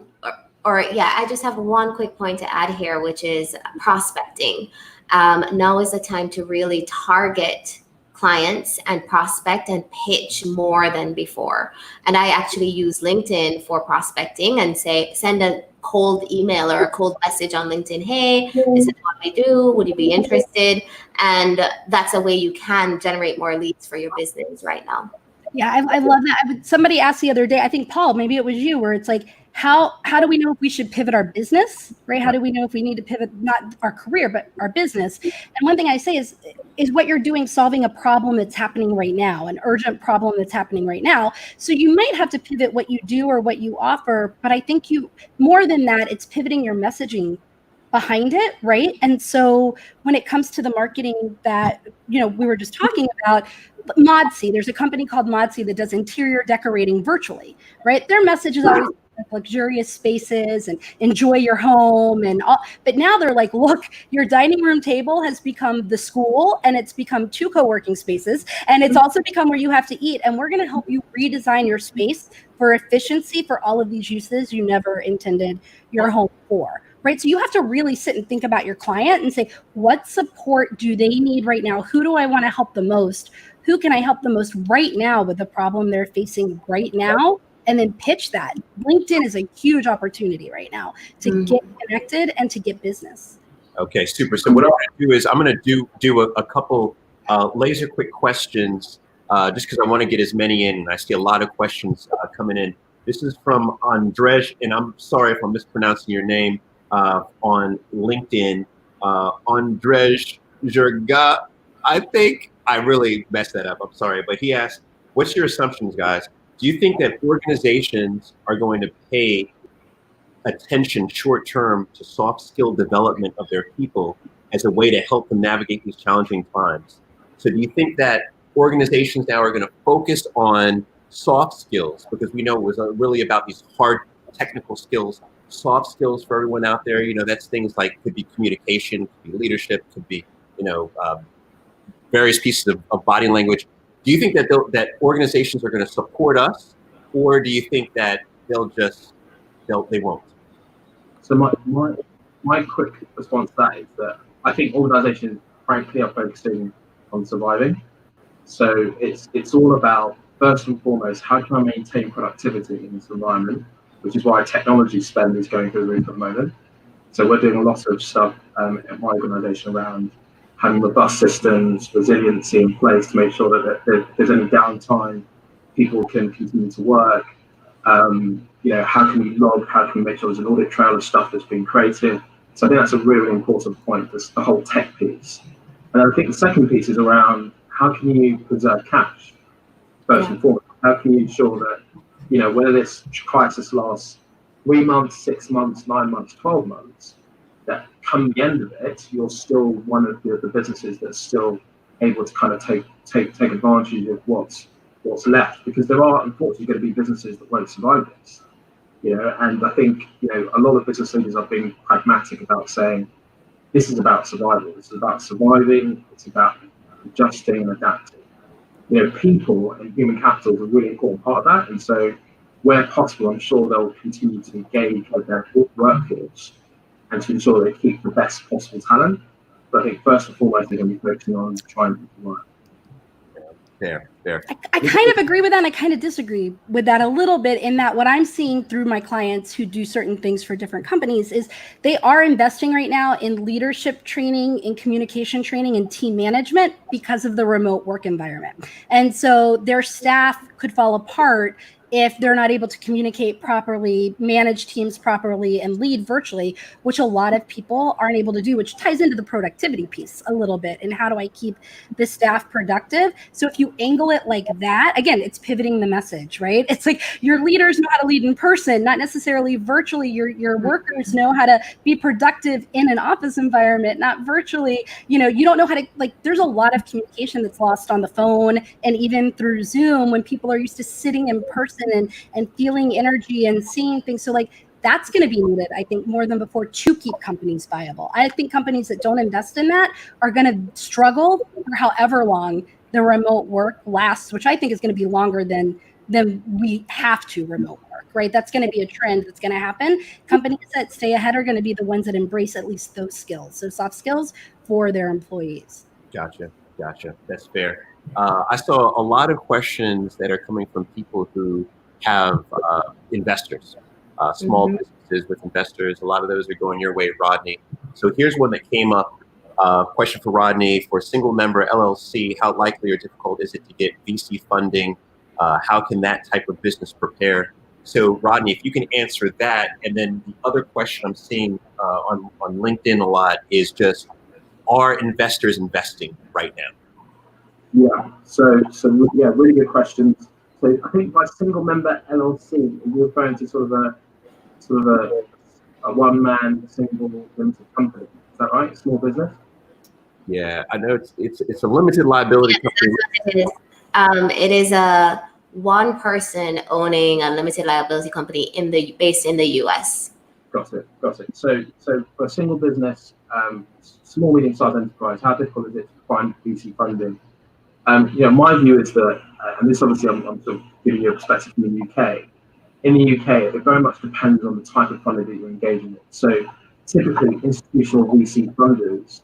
Or yeah, I just have one quick point to add here, which is prospecting. Now is the time to really target clients and prospect and pitch more than before. And I actually use LinkedIn for prospecting and send a cold email or a cold message on LinkedIn. Hey, this is what we do. Would you be interested? And that's a way you can generate more leads for your business right now. Yeah, I love that. Somebody asked the other day, I think, Paul, maybe it was you, where it's like, how do we know if we should pivot our business, right? How do we know if we need to pivot, not our career, but our business? And one thing I say is what you're doing solving a problem that's happening right now, an urgent problem that's happening right now. So you might have to pivot what you do or what you offer, but I think more than that, it's pivoting your messaging behind it, right? And so when it comes to the marketing that, we were just talking about, Modsy, there's a company called Modsy that does interior decorating virtually, right? Their message is always luxurious spaces and enjoy your home and all, but now they're like, look, your dining room table has become the school, and it's become 2 co-working spaces, and it's also become where you have to eat, and we're going to help you redesign your space for efficiency for all of these uses you never intended your home for. Right. So you have to really sit and think about your client and say, what support do they need right now? Who do I want to help the most? Who can I help the most right now with the problem they're facing right now? And then pitch that. LinkedIn is a huge opportunity right now to get connected and to get business. Okay, super. So what I'm going to do is I'm going to do a couple laser quick questions just because I want to get as many in. And I see a lot of questions coming in. This is from Andrej, and I'm sorry if I'm mispronouncing your name. On LinkedIn, Andrej Jurga. I think I really messed that up. I'm sorry, but he asked, what's your assumptions, guys? Do you think that organizations are going to pay attention short term to soft skill development of their people as a way to help them navigate these challenging times? So do you think that organizations now are going to focus on soft skills, because we know it was really about these hard technical skills, soft skills for everyone out there? That's things like, could be communication, could be leadership, could be, various pieces of body language. Do you think that that organizations are going to support us, or do you think that they won't? So my quick response to that is that I think organizations, frankly, are focusing on surviving. So it's all about, first and foremost, how can I maintain productivity in this environment, which is why technology spend is going through the roof at the moment. So we're doing a lot of stuff at my organization around having robust systems, resiliency in place to make sure that if there's any downtime, people can continue to work. How can we log? How can we make sure there's an audit trail of stuff that's been created? So I think that's a really important point, the whole tech piece. And I think the second piece is around, how can you preserve cash, first and foremost? How can you ensure that, whether this crisis lasts 3 months, 6 months, 9 months, 12 months, that come the end of it, you're still one of the businesses that's still able to kind of take advantage of what's left, because there are unfortunately going to be businesses that won't survive this. And I think, a lot of business leaders are being pragmatic about saying, this is about survival. This is about surviving. It's about adjusting and adapting. People and human capital is a really important part of that. And so where possible, I'm sure they'll continue to engage with their workforce and to ensure they keep the best possible talent. But I think first and foremost, they're going to be focusing on trying to work. Fair. I kind of agree with that, and I kind of disagree with that a little bit, in that what I'm seeing through my clients who do certain things for different companies is they are investing right now in leadership training, in communication training, and team management because of the remote work environment. And so their staff could fall apart if they're not able to communicate properly, manage teams properly, and lead virtually, which a lot of people aren't able to do, which ties into the productivity piece a little bit. And how do I keep the staff productive? So if you angle it like that, again, it's pivoting the message, right? It's like your leaders know how to lead in person, not necessarily virtually. Your workers know how to be productive in an office environment, not virtually. You don't know how to, there's a lot of communication that's lost on the phone and even through Zoom when people are used to sitting in person and feeling energy and seeing things. So that's going to be needed, I think, more than before to keep companies viable. I think companies that don't invest in that are going to struggle for however long the remote work lasts, which I think is going to be longer than we have to remote work, right? That's going to be a trend that's going to happen. Companies that stay ahead are going to be the ones that embrace at least those skills, so soft skills for their employees. Gotcha. That's fair. I saw a lot of questions that are coming from people who have investors, small businesses with investors. A lot of those are going your way, Rodney. So here's one that came up. Question for Rodney: for a single member LLC, how likely or difficult is it to get VC funding? How can that type of business prepare? So Rodney, if you can answer that. And then the other question I'm seeing on LinkedIn a lot is just, are investors investing right now? Yeah. So yeah, really good questions. So I think by single member LLC, you're referring to sort of a one man single limited company. Is that right? Small business. Yeah, I know it's a limited liability company. It is. It is a one person owning a limited liability company based in the US. Got it. So for a single business, small medium-sized enterprise, how difficult is it to find VC funding? My view is that, and this obviously I'm sort of giving you a perspective from the UK. In the UK, it very much depends on the type of funding that you're engaging with. So typically, institutional VC funders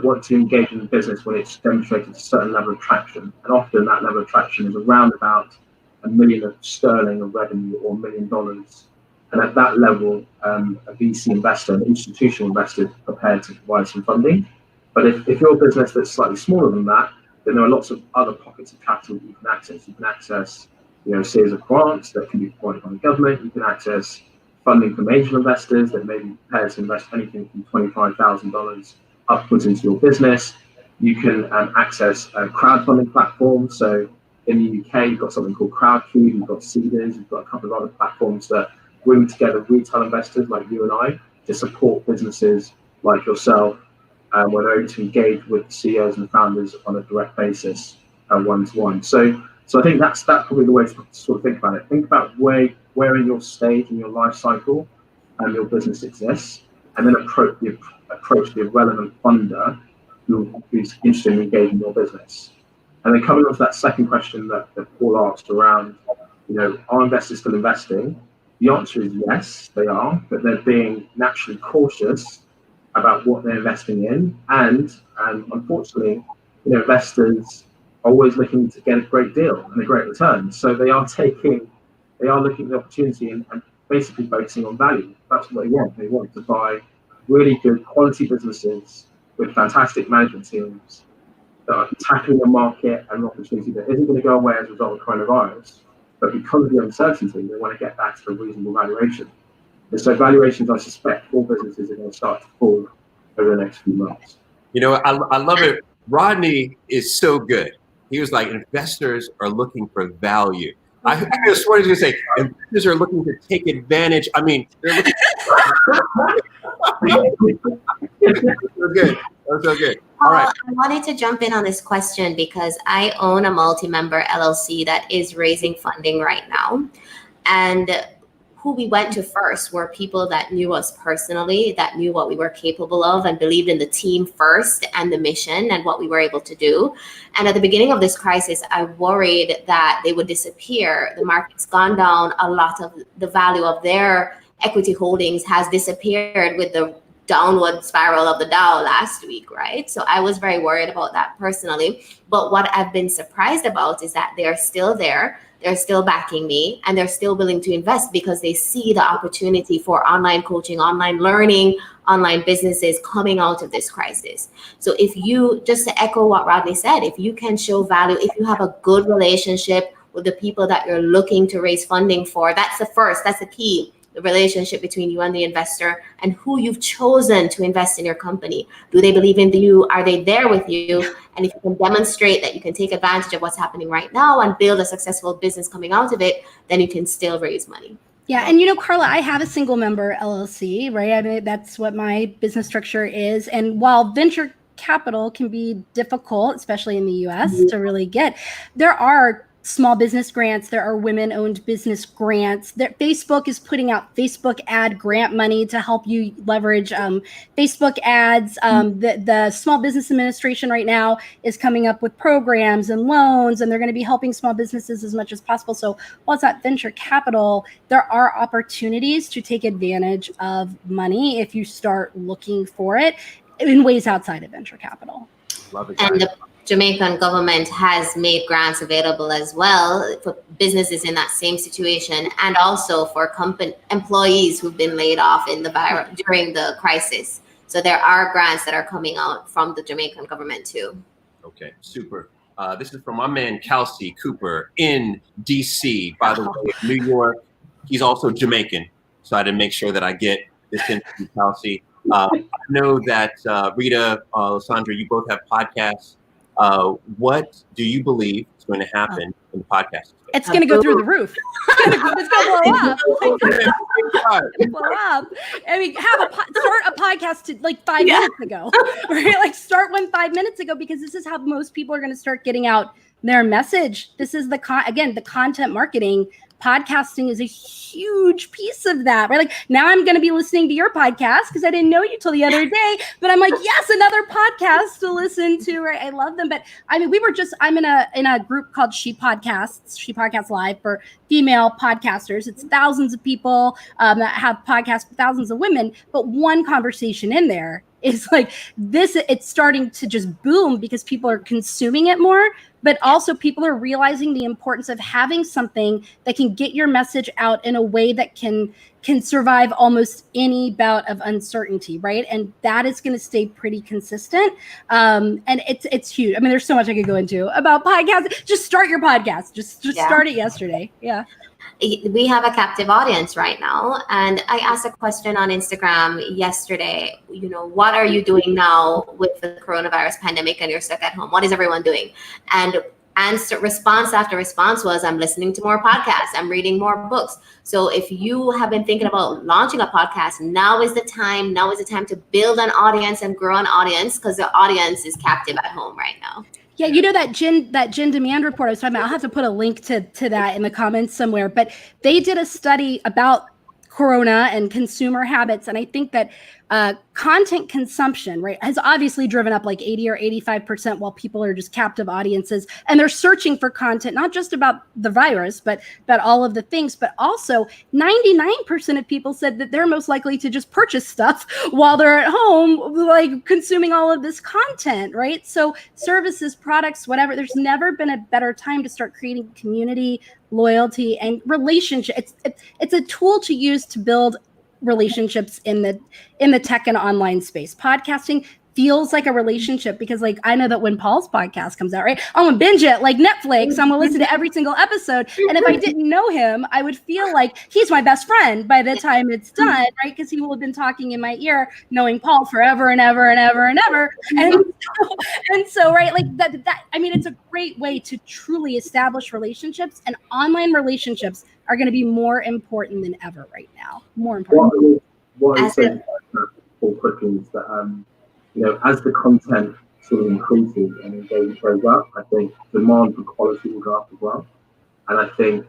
want to engage in the business when it's demonstrated a certain level of traction, and often that level of traction is around about £1 million sterling of revenue or $1 million. And at that level, a VC investor, an institutional investor, is prepared to provide some funding. But if you're a business that's slightly smaller than that, then there are lots of other pockets of capital that you can access. You can access, a series of grants that can be provided by the government. You can access funding from angel investors that may be prepared to invest anything from $25,000 upwards into your business. You can access crowdfunding platforms. So in the UK, you've got something called Crowdcube, you've got Seeders, you've got a couple of other platforms that bring together retail investors like you and I to support businesses like yourself, where they're able to engage with CEOs and founders on a direct basis, one-to-one. So I think that's probably the way to sort of think about it. Think about where in your stage in your life cycle your business exists, and then approach the relevant funder who's interested in engaging your business. And then coming on to that second question that Paul asked around, are investors still investing? The answer is yes, they are, but they're being naturally cautious about what they're investing in. And unfortunately, investors are always looking to get a great deal and a great return. So they are looking at the opportunity and basically focusing on value. That's what they want. They want to buy really good quality businesses with fantastic management teams that are tackling a market and an opportunity that isn't going to go away as a result of coronavirus. But because of the uncertainty, they want to get back to a reasonable valuation. And so valuations, I suspect, for businesses are going to start to fall over the next few months. I love it. Rodney is so good. He was like, investors are looking for value. I just wanted to say, investors are looking to take advantage. I mean, they're looking That's so good. All right. I wanted to jump in on this question because I own a multi-member LLC that is raising funding right now. And who we went to first were people that knew us personally, that knew what we were capable of and believed in the team first and the mission and what we were able to do. And at the beginning of this crisis, I worried that they would disappear. The market's gone down. A lot of the value of their equity holdings has disappeared with the downward spiral of the Dow last week, right? So I was very worried about that personally. But what I've been surprised about is that they're still there. They're still backing me, and they're still willing to invest because they see the opportunity for online coaching, online learning, online businesses coming out of this crisis. So if you, just to echo what Rodney said, if you can show value, if you have a good relationship with the people that you're looking to raise funding for, that's the key. The relationship between you and the investor and who you've chosen to invest in your company. Do they believe in you? Are they there with you? And if you can demonstrate that you can take advantage of what's happening right now and build a successful business coming out of it, then you can still raise money. Yeah. And, you know, Carla, I have a single member LLC, right? I mean, that's what my business structure is. And while venture capital can be difficult, especially in the US, to really get, there are small business grants. There are women-owned business grants. Facebook is putting out Facebook ad grant money to help you leverage Facebook ads. The Small Business Administration right now is coming up with programs and loans, and they're going to be helping small businesses as much as possible. So while it's not venture capital, there are opportunities to take advantage of money if you start looking for it in ways outside of venture capital. Love it. And the Jamaican government has made grants available as well for businesses in that same situation, and also for employees who've been laid off in during the crisis. So there are grants that are coming out from the Jamaican government too. Okay, super. This is from my man Kelsey Cooper in DC. By the way, New York. He's also Jamaican, so I had to make sure that I get this in from Kelsey. I know that Rita, Lysandra, you both have podcasts. What do you believe is going to happen in the podcast space? It's going to go through the roof. It's going to blow up. Blow up. I mean, start a podcast like 5 minutes ago, right? Like start one 5 minutes ago, because this is how most people are going to start getting out their message. This is the content marketing. Podcasting is a huge piece of that, right? Like now I'm going to be listening to your podcast because I didn't know you till the other day, but I'm like, yes, another podcast to listen to, right? I love them. But I mean, I'm in a group called She Podcasts Live for female podcasters. It's thousands of people that have podcasts, thousands of women, but one conversation in there is like this, it's starting to just boom because people are consuming it more, but also people are realizing the importance of having something that can get your message out in a way that can survive almost any bout of uncertainty, right? And that is going to stay pretty consistent. And it's huge. I mean, there's so much I could go into about podcasts. Just start your podcast. Just start it yesterday. Yeah. We have a captive audience right now. And I asked a question on Instagram yesterday, what are you doing now with the coronavirus pandemic and you're stuck at home? What is everyone doing? And response after response was, I'm listening to more podcasts. I'm reading more books. So if you have been thinking about launching a podcast, now is the time. Now is the time to build an audience and grow an audience, because the audience is captive at home right now. Yeah, you know that Gin Demand report I was talking about, I'll have to put a link to that in the comments somewhere, but they did a study about Corona and consumer habits. And I think that content consumption, right, has obviously driven up like 80 or 85% while people are just captive audiences. And they're searching for content, not just about the virus, but about all of the things. But also 99% of people said that they're most likely to just purchase stuff while they're at home, like consuming all of this content, right? So services, products, whatever, there's never been a better time to start creating community, loyalty, and relationship. It's a tool to use to build relationships in the tech and online space. Podcasting feels like a relationship because, like, I know that when Paul's podcast comes out, right, I'm gonna binge it like Netflix. I'm gonna listen to every single episode. And if I didn't know him, I would feel like he's my best friend by the time it's done, right? Because he will have been talking in my ear, knowing Paul forever and ever and ever and ever. And so, right, like that. I mean, it's a great way to truly establish relationships, and online relationships are going to be more important than ever right now. More important. What I said quickly is that as the content sort of increases and engagement goes up, I think demand for quality will go up as well. And I think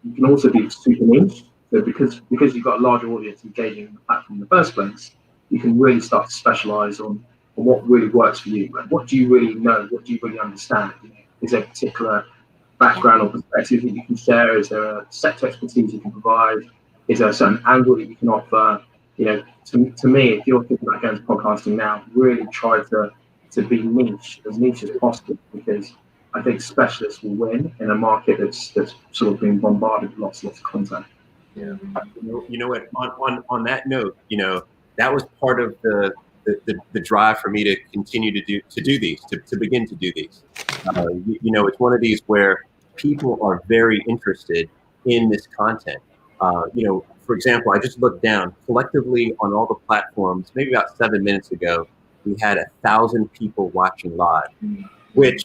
you can also be super niche. So because you've got a larger audience engaging the platform in the first place, you can really start to specialize on what really works for you. Like, what do you really know? What do you really understand? Is there a particular background or perspective that you can share? Is there a sector expertise you can provide? Is there a certain angle that you can offer? To me, if you're thinking about going to podcasting now, really try to be niche as possible, because I think specialists will win in a market that's sort of being bombarded with lots of content. Yeah. You know what? On that note, that was part of the drive for me to continue to do these, to begin to do these. It's one of these where people are very interested in this content. For example, I just looked down collectively on all the platforms. Maybe about 7 minutes ago, we had 1,000 people watching live, which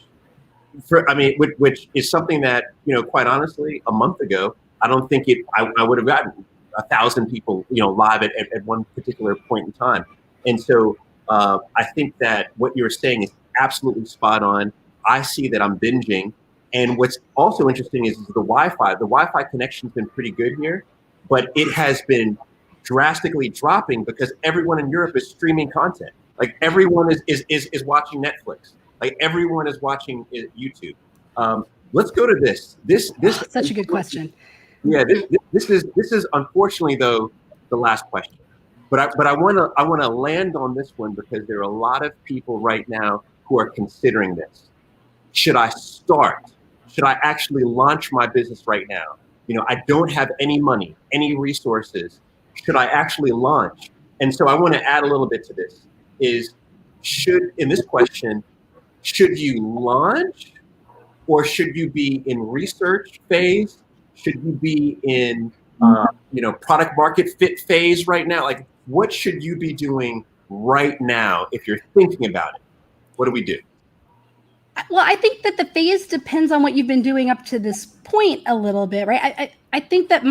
is something that, quite honestly, a month ago, I don't think I would have gotten 1,000 people, live at one particular point in time. And so I think that what you're saying is absolutely spot on. I see that I'm binging. And what's also interesting is the Wi-Fi. The Wi-Fi connection's been pretty good here, but it has been drastically dropping because everyone in Europe is streaming content. Like everyone is watching Netflix. Like everyone is watching YouTube. Let's go to this. This Such a good question. Yeah, this is unfortunately though the last question. But I want to land on this one because there are a lot of people right now who are considering this. Should I start? Should I actually launch my business right now? I don't have any money, any resources. Should I actually launch? And so I want to add a little bit to this. In this question, should you launch or should you be in research phase? Should you be in product market fit phase right now? Like, what should you be doing right now if you're thinking about it? What do we do? Well, I think that the phase depends on what you've been doing up to this point a little bit, right? I think that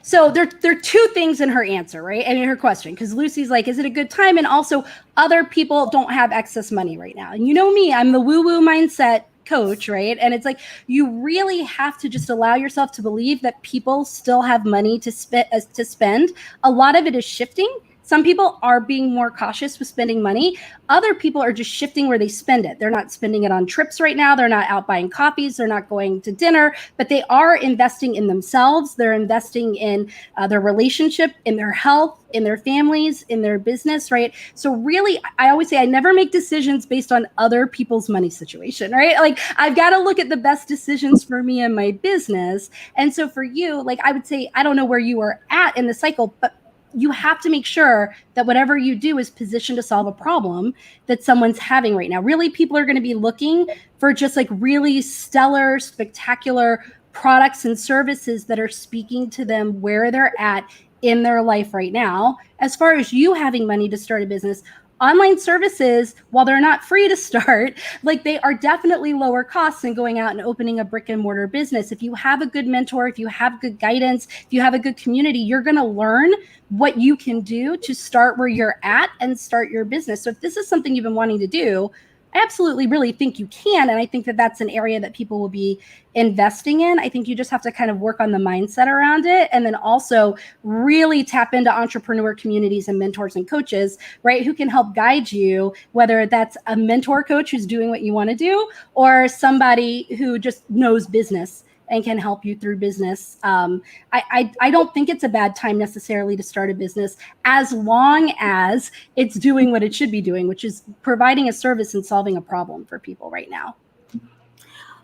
so there are two things in her answer, right? And in her question, because Lucy's like, is it a good time? And also other people don't have excess money right now. And you know me, I'm the woo-woo mindset coach, right? And it's like, you really have to just allow yourself to believe that people still have money to spend. A lot of it is shifting. Some people are being more cautious with spending money. Other people are just shifting where they spend it. They're not spending it on trips right now. They're not out buying coffees. They're not going to dinner, but they are investing in themselves. They're investing in their relationship, in their health, in their families, in their business, right? So really, I always say I never make decisions based on other people's money situation, right? Like I've got to look at the best decisions for me and my business. And so for you, like I would say, I don't know where you are at in the cycle, but you have to make sure that whatever you do is positioned to solve a problem that someone's having right now. Really, people are going to be looking for just like really stellar, spectacular products and services that are speaking to them where they're at in their life right now. As far as you having money to start a business, online services, while they're not free to start, like they are definitely lower costs than going out and opening a brick and mortar business. If you have a good mentor, if you have good guidance, if you have a good community, you're going to learn what you can do to start where you're at and start your business. So if this is something you've been wanting to do, I absolutely really think you can. And I think that that's an area that people will be investing in. I think you just have to kind of work on the mindset around it. And then also really tap into entrepreneur communities and mentors and coaches, right? Who can help guide you, whether that's a mentor coach who's doing what you want to do or somebody who just knows business and can help you through business. I don't think it's a bad time necessarily to start a business as long as it's doing what it should be doing, which is providing a service and solving a problem for people right now.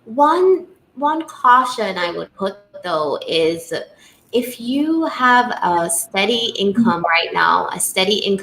One caution I would put though is if you have a steady income right now, a steady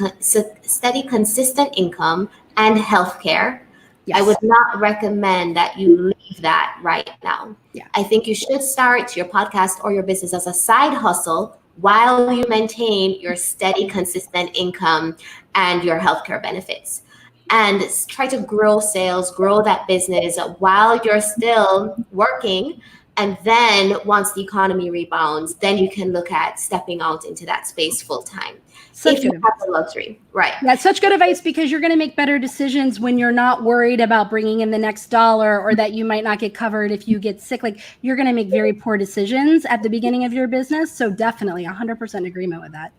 consistent income and healthcare, yes. I would not recommend that you leave that right now. Yeah. I think you should start your podcast or your business as a side hustle while you maintain your steady, consistent income and your healthcare benefits. And try to grow sales, grow that business while you're still working And then once the economy rebounds, then you can look at stepping out into that space full time. Such If you good have the luxury, right? That's such good advice, because you're going to make better decisions when you're not worried about bringing in the next dollar, or that you might not get covered if you get sick. Like, you're going to make very poor decisions at the beginning of your business. So definitely 100% agreement with that.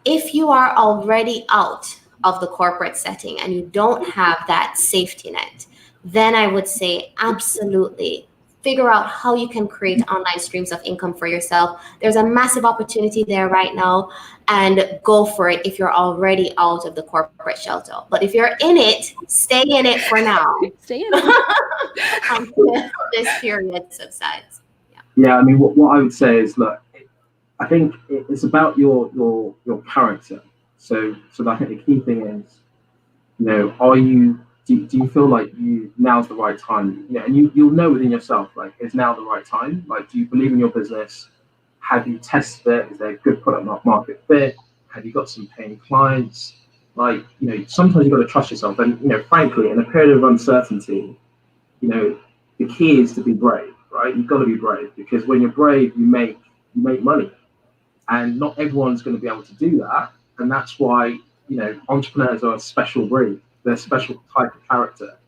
If you are already out of the corporate setting and you don't have that safety net, then I would say absolutely figure out how you can create online streams of income for yourself. There's a massive opportunity there right now, and go for it if you're already out of the corporate shelter. But if you're in it, stay in it for now Stay in it. until this period subsides. Yeah, I mean, what I would say is, look, I think it's about your character. So I think the key thing is, you know, do you feel like now's the right time? You know, and you'll know within yourself, like, is now the right time? Like, do you believe in your business? Have you tested it? Is there a good product market fit? Have you got some paying clients? Like, you know, sometimes you've got to trust yourself. And, you know, frankly, in a period of uncertainty, you know, the key is to be brave, right? You've got to be brave, because when you're brave, you make money. And not everyone's going to be able to do that. And that's why, you know, entrepreneurs are a special breed. They're a special type of character.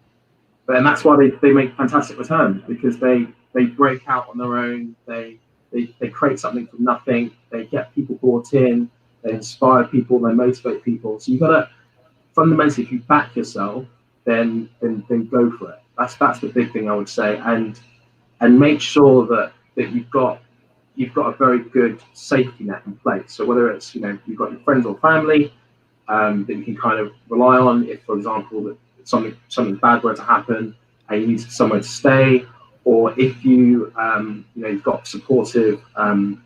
And that's why they make fantastic returns, because they break out on their own. They create something from nothing. They get people bought in. They inspire people. They motivate people. So you've got to, fundamentally, if you back yourself, then go for it. That's the big thing I would say. And make sure that you've got a very good safety net in place. So whether it's, you know, you've got your friends or family that you can kind of rely on, if, for example, that something bad were to happen and you need somewhere to stay, or if you you've got supportive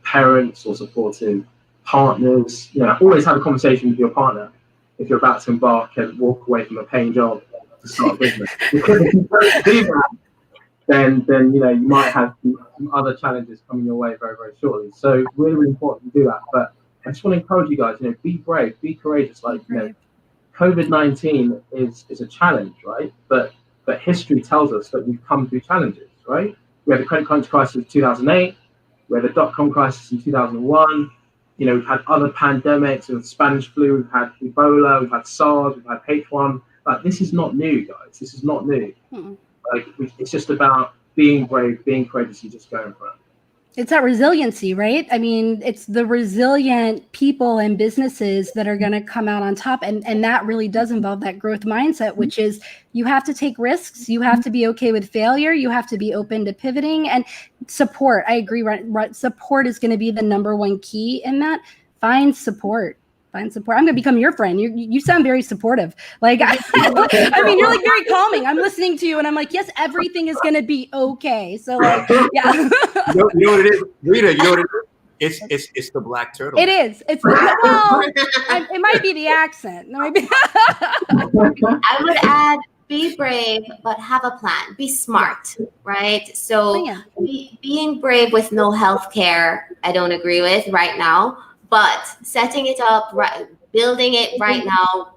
parents or supportive partners. You know, always have a conversation with your partner if you're about to embark and walk away from a paying job to start a business. Because if you don't do that, then you know, you might have some other challenges coming your way very, very shortly. So really, really important to do that. But I just want to encourage you guys, you know, be brave, be courageous. Like, you know, COVID-19 is a challenge, right? But history tells us that we've come through challenges, right? We had the credit crunch crisis in 2008. We had the dot-com crisis in 2001. You know, we've had other pandemics, we've had Spanish flu, we've had Ebola, we've had SARS, we've had H1. Like, this is not new, guys. This is not new. Like, it's just about being brave, being courageous, and just going for it. It's that resiliency, right? I mean, it's the resilient people and businesses that are going to come out on top. And that really does involve that growth mindset, which is you have to take risks. You have to be okay with failure. You have to be open to pivoting, and support. I agree. Right? Support is going to be the number one key in that. Find support. Find support. I'm going to become your friend. You sound very supportive. Like, I mean, you're like very calming. I'm listening to you and I'm like, yes, everything is going to be okay. So, like, yeah. You know what it is, Rita? You know what it is? It's the black turtle. It is. It's, well, it might be the accent. It might be. I would add, be brave, but have a plan. Be smart, right? So being brave with no healthcare, I don't agree with right now. But setting it up, right, building it right now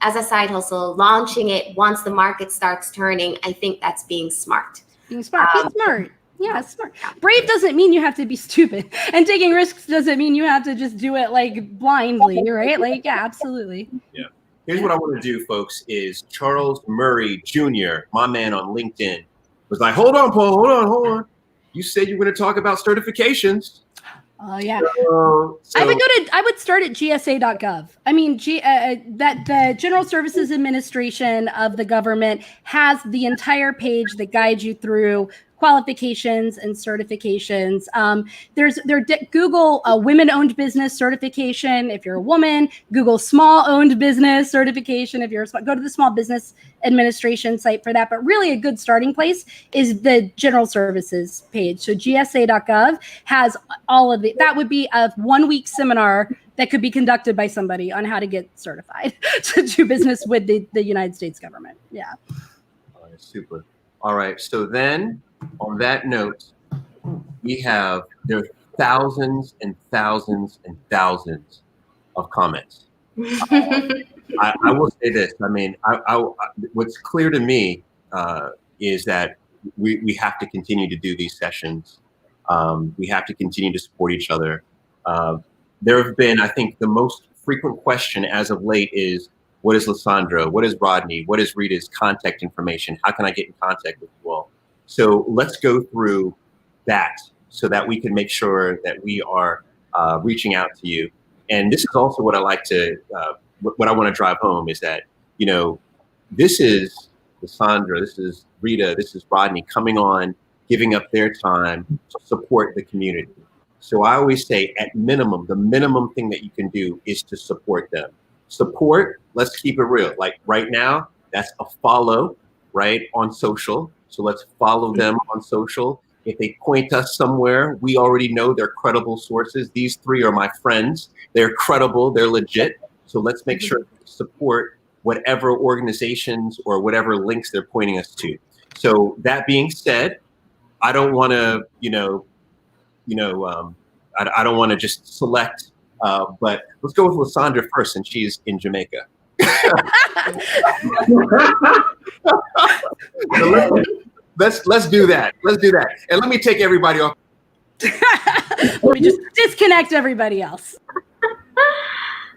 as a side hustle, launching it once the market starts turning, I think that's being smart. Being smart. Be smart. Yeah, smart. Brave doesn't mean you have to be stupid. And taking risks doesn't mean you have to just do it like blindly, right? Like, yeah, absolutely. Yeah. Here's what I want to do, folks, is Charles Murray Jr., my man on LinkedIn, was like, hold on, Paul, hold on. You said you were going to talk about certifications. Oh yeah, so, I would start at GSA.gov. I mean, that the General Services Administration of the government has the entire page that guides you through qualifications and certifications. There's Google women-owned business certification if you're a woman. Google small-owned business certification if you're a small. Go to the Small Business Administration site for that. But really, a good starting place is the General Services page. So GSA.gov has all of it. That would be a 1-week seminar that could be conducted by somebody on how to get certified to do business with the United States government. Yeah. All right, super. All right. So then, on that note, there are thousands and thousands and thousands of comments. I will say this. I mean, what's clear to me is that we have to continue to do these sessions We have to continue to support each other. There have been, I think, the most frequent question as of late is, what is Lysandra? What is Rodney? What is Rita's contact information? How can I get in contact with you all? So let's go through that so that we can make sure that we are reaching out to you. And this is also what I like to, what I want to drive home is that, you know, this is Lysandra, this is Rita, this is Rodney coming on, giving up their time to support the community. So I always say, at minimum, the minimum thing that you can do is to support them. Support, let's keep it real. Like right now, that's a follow, right, on social. So let's follow them on social. If they point us somewhere, we already know they're credible sources. These three are my friends. They're credible, they're legit. So let's make sure to support whatever organizations or whatever links they're pointing us to. So that being said, I don't want to, I don't want to just select, but let's go with Lysandra first, since she's in Jamaica. So let's do that. Let's do that, and let me take everybody off. We just disconnect everybody else.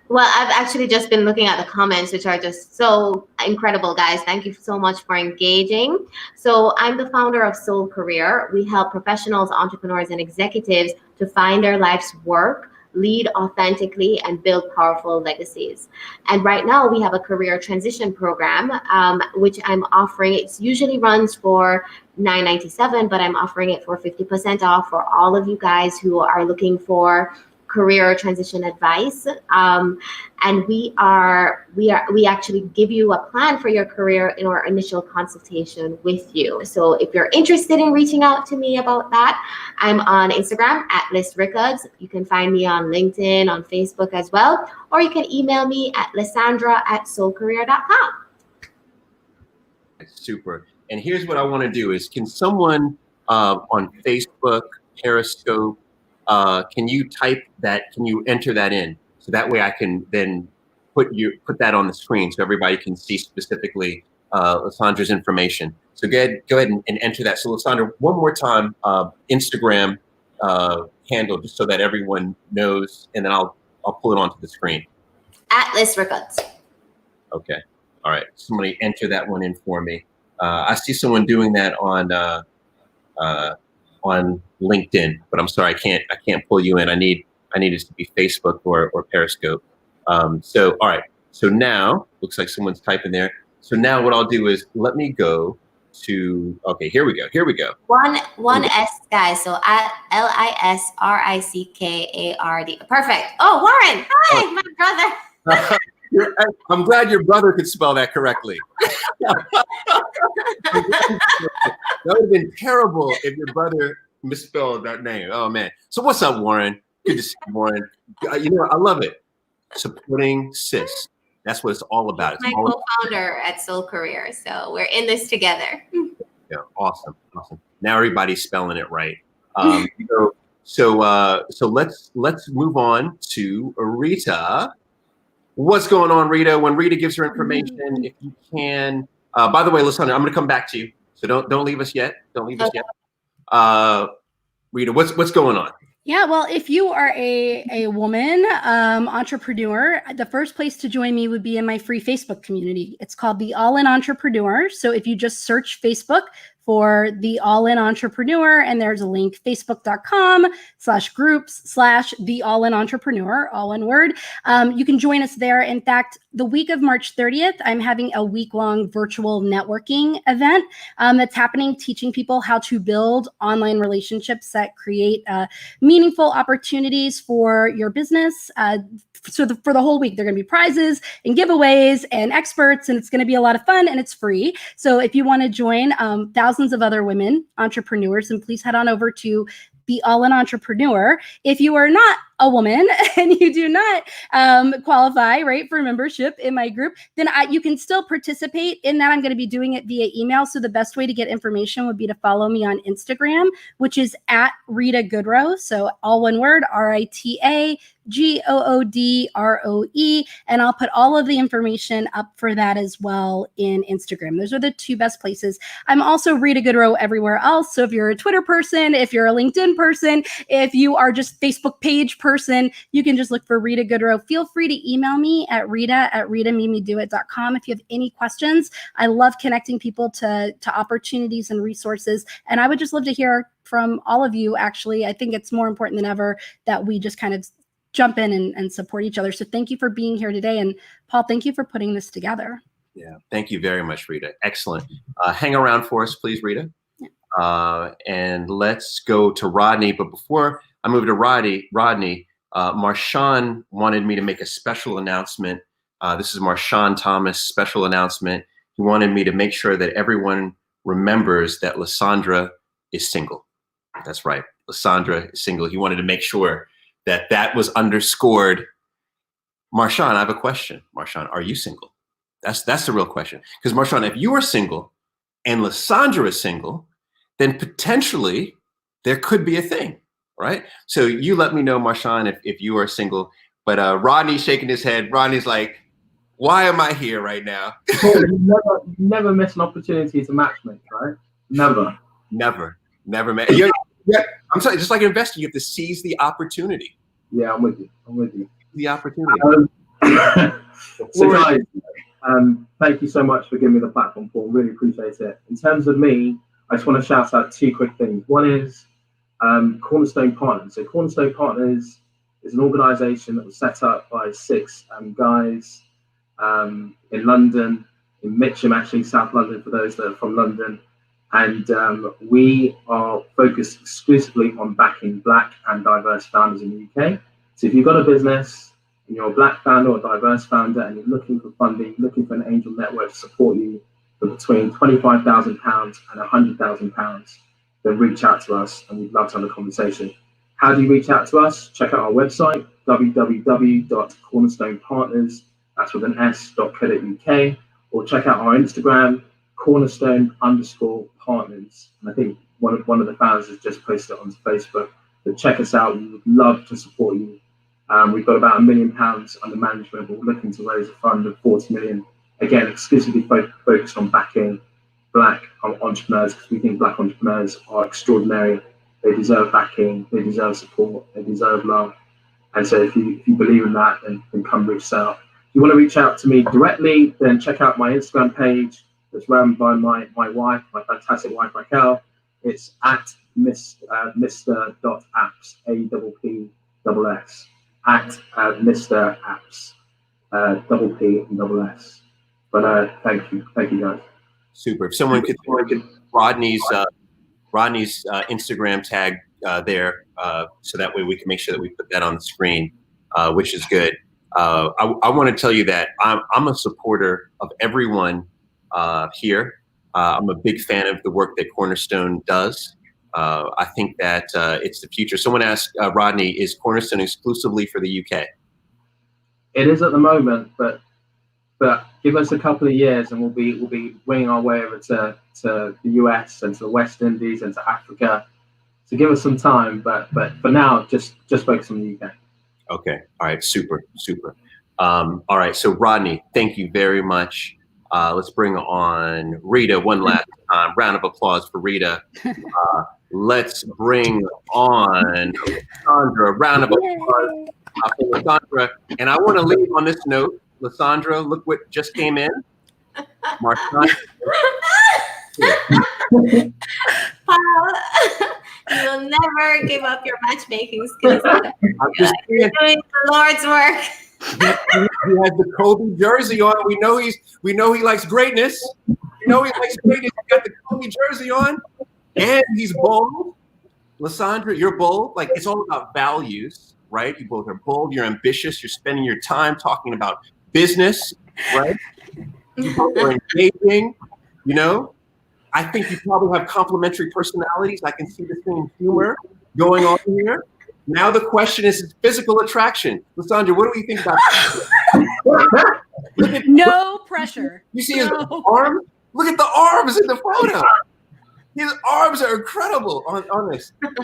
Well, I've actually just been looking at the comments, which are just so incredible, guys. Thank you so much for engaging. So I'm the founder of Soul Career. We help professionals, entrepreneurs, and executives to find their life's work, lead authentically, and build powerful legacies. And right now we have a career transition program, which I'm offering. It usually runs for $9.97, but I'm offering it for 50% off for all of you guys who are looking for career transition advice. And we actually give you a plan for your career in our initial consultation with you. So if you're interested in reaching out to me about that, I'm on Instagram at LysRickards. You can find me on LinkedIn, on Facebook as well, or you can email me at lysandra@soulcareer.com. Super. And here's what I want to do is, can someone on Facebook, Periscope, can you type that? Can you enter that in? So that way I can then put that on the screen so everybody can see specifically Lysandra's information. So go ahead and enter that. So Lysandra, one more time, Instagram handle, just so that everyone knows, and then I'll pull it onto the screen. At LysRickards. Okay. All right. Somebody enter that one in for me. I see someone doing that on LinkedIn, but I'm sorry, I can't pull you in. I need it to be Facebook or Periscope. So all right. So now looks like someone's typing there. So now what I'll do is, let me go to, okay, here we go. One S, guys. So at LISRICKARD. Perfect. Oh, Warren. Hi, my brother. I'm glad your brother could spell that correctly. That would have been terrible if your brother misspelled that name. Oh man. So what's up, Warren? Good to see you, Warren. You know, I love it. Supporting sis. That's what it's all about. It's my co-founder at Soul Career. So we're in this together. Yeah, awesome. Now everybody's spelling it right. So let's move on to Rita. What's going on, Rita? When Rita gives her information, if you can. By the way, Lysandra, I'm going to come back to you. So don't leave us yet. Don't leave us yet. Rita, what's going on? Yeah, well, if you are a woman entrepreneur, the first place to join me would be in my free Facebook community. It's called The All-In Entrepreneur. So if you just search Facebook for The All-In Entrepreneur, and there's a link, facebook.com/groups/The All-In Entrepreneur, all one word. You can join us there. In fact, the week of March 30th, I'm having a week-long virtual networking event that's happening, teaching people how to build online relationships that create meaningful opportunities for your business. For the whole week, there are going to be prizes and giveaways and experts, and it's going to be a lot of fun, and it's free. So if you want to join thousands of other women entrepreneurs, then please head on over to The All-In Entrepreneur. If you are not a woman and you do not qualify, right, for membership in my group, then you can still participate in that. I'm going to be doing it via email. So the best way to get information would be to follow me on Instagram, which is at Rita Goodroe. So all one word, RITA GOODROE, and I'll put all of the information up for that as well in Instagram. Those are the two best places. I'm also Rita Goodroe everywhere else. So if you're a Twitter person, if you're a LinkedIn person, if you are just Facebook page person, you can just look for Rita Goodroe. Feel free to email me at rita@ritamimidoit.com if you have any questions. I love connecting people to opportunities and resources, and I would just love to hear from all of you. Actually, I think it's more important than ever that we just kind of jump in and support each other. So thank you for being here today. And Paul, thank you for putting this together. Yeah, thank you very much, Rita. Excellent. Hang around for us, please, Rita. Yeah. And let's go to Rodney. But before I move to Rodney, Marshawn wanted me to make a special announcement. This is Marshawn Thomas' special announcement. He wanted me to make sure that everyone remembers that Lysandra is single. That's right. Lysandra is single. He wanted to make sure that was underscored. Marshawn, I have a question. Marshawn, are you single? That's the real question. Because Marshawn, if you are single and Lysandra is single, then potentially there could be a thing, right? So you let me know, Marshawn, if you are single. But Rodney's shaking his head. Rodney's like, why am I here right now? You never miss an opportunity to matchmake, right? Never. Never, man. Yeah, I'm sorry, just like investing, you have to seize the opportunity. Yeah, I'm with you. The opportunity. So guys, thank you so much for giving me the platform, Paul. Really appreciate it. In terms of me, I just want to shout out two quick things. One is Cornerstone Partners. So Cornerstone Partners is an organization that was set up by 6 guys in London, in Mitcham, actually, South London, for those that are from London. And we are focused exclusively on backing Black and diverse founders in the UK. So if you've got a business and you're a Black founder or a diverse founder and you're looking for funding, looking for an angel network to support you for between £25,000 and £100,000, then reach out to us and we'd love to have a conversation. How do you reach out to us? Check out our website, www.cornerstonepartners, that's with an s.co.uk, or check out our Instagram, cornerstone_partners. And I think one of the founders has just posted it onto Facebook. But check us out. We would love to support you. We've got about £1 million under management. We're looking to raise a fund of 40 million. Again, exclusively focused on backing Black entrepreneurs, because we think Black entrepreneurs are extraordinary. They deserve backing. They deserve support. They deserve love. And so if you believe in that, then come reach out. If you want to reach out to me directly, then check out my Instagram page. It's run by my wife, my fantastic wife, Raquel. It's at Mr.apps, APPS, at Mr. Apps, PPS. But thank you guys. Super. If someone could Rodney's Instagram tag there, so that way we can make sure that we put that on the screen, which is good. I want to tell you that I'm a supporter of everyone here. I'm a big fan of the work that Cornerstone does. I think that it's the future. Someone asked Rodney, is Cornerstone exclusively for the UK? It is at the moment, but give us a couple of years and we'll be winging our way over to the US and to the West Indies and to Africa. So give us some time, but for now, just focus on the UK. Okay. All right. Super. All right. So Rodney, thank you very much. Let's bring on Rita one last time. Round of applause for Rita. Let's bring on Lysandra. Round of applause for Lysandra. And I want to leave on this note. Lysandra, look what just came in. Marshawn. Paul, you'll never give up your matchmaking skills. You're doing the Lord's work. He has the Kobe jersey on. We know he likes greatness. We know he likes greatness. He got the Kobe jersey on, and he's bold. Lysandra, you're bold. Like, it's all about values, right? You both are bold. You're ambitious. You're spending your time talking about business, right? You both are engaging. You know, I think you probably have complementary personalities. I can see the same humor going on here. Now the question is physical attraction. Lysandra, what do we think about No pressure. You see his No. arm? Look at the arms in the photo. His arms are incredible on this. Come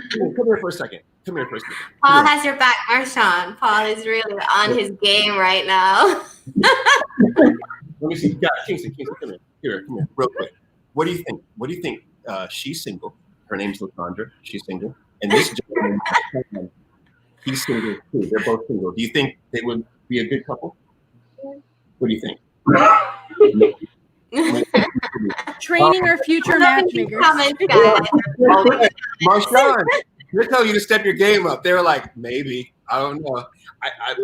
here for a second. Come here for a second. Paul has your back, Marshawn. Paul is really on his game right now. Let me see. Yeah, Kingsley, come here. Come here, real quick. What do you think? What do you think? She's single. Her name's Lysandra. She's single. And this gentleman, he's single too. They're both single. Do you think they would be a good couple? What do you think? Training our future matchmakers. Comments, guys. Marshawn, they're telling you to step your game up. They were like, maybe. I don't know. I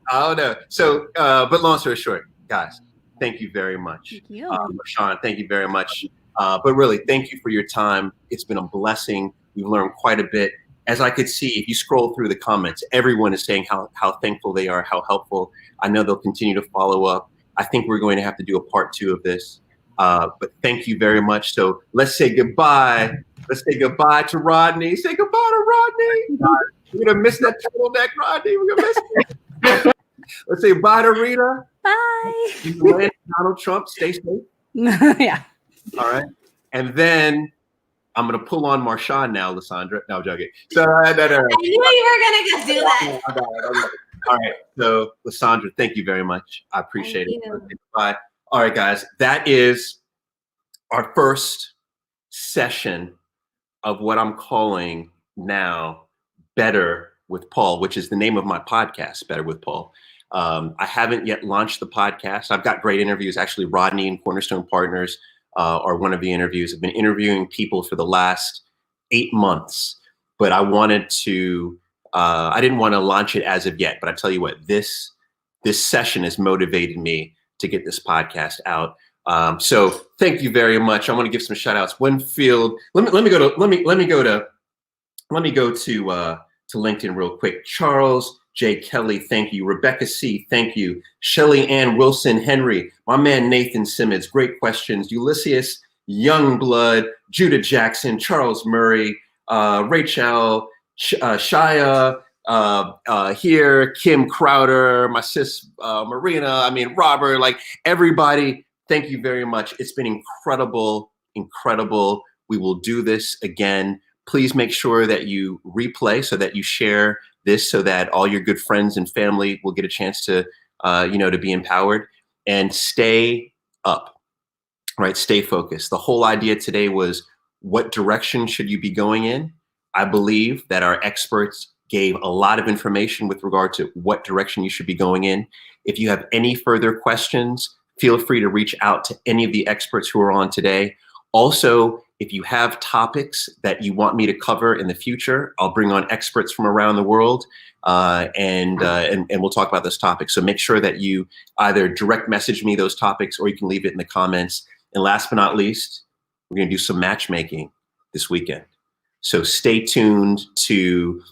don't know. So, but long story short, guys, thank you very much. Thank you. Marshawn, thank you very much. But really, thank you for your time. It's been a blessing. We've learned quite a bit. As I could see, if you scroll through the comments, everyone is saying how thankful they are, how helpful. I know they'll continue to follow up. I think we're going to have to do a part 2 of this. But thank you very much. So let's say goodbye. Let's say goodbye to Rodney. Say goodbye to Rodney. We're going to miss that turtleneck, Rodney. We're going to miss it. Let's say bye to Rita. Bye. Donald Trump, stay safe. Yeah. All right. And then I'm going to pull on Marshawn now, Lysandra. No, I'm joking. So, no. I knew you were going to do that. All right. So, Lysandra, thank you very much. I appreciate Thank it. you. Bye. All right, guys. That is our first session of what I'm calling now Better with Paul, which is the name of my podcast, Better with Paul. I haven't yet launched the podcast. I've got great interviews. Actually, Rodney and Cornerstone Partners are one of the interviews. I've been interviewing people for the last 8 months, but I wanted to, I didn't want to launch it as of yet, but I tell you what, this session has motivated me to get this podcast out. So thank you very much. I want to give some shout outs. Winfield, let me go to LinkedIn real quick. Charles J. Kelly, thank you. Rebecca C., thank you. Shelly Ann Wilson Henry, my man Nathan Simmons, great questions. Ulysses Youngblood, Judah Jackson, Charles Murray, Rachel, Shia, here, Kim Crowder, my sis Marina, Robert, like everybody, thank you very much. It's been incredible. We will do this again. Please make sure that you replay so that you share this so that all your good friends and family will get a chance to, to be empowered, and stay up, right? Stay focused. The whole idea today was, what direction should you be going in? I believe that our experts gave a lot of information with regard to what direction you should be going in. If you have any further questions, feel free to reach out to any of the experts who are on today. Also, if you have topics that you want me to cover in the future, I'll bring on experts from around the world and we'll talk about those topics. So make sure that you either direct message me those topics or you can leave it in the comments. And last but not least, we're going to do some matchmaking this weekend. So stay tuned to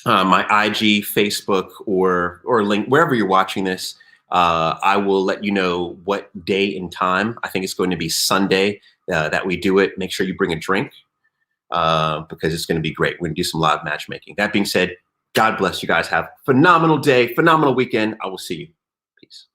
my IG, Facebook, or link, wherever you're watching this. I will let you know what day and time. I think it's going to be Sunday that we do it. Make sure you bring a drink because it's going to be great. We're going to do some live matchmaking. That being said, God bless you guys. Have a phenomenal day, phenomenal weekend. I will see you. Peace.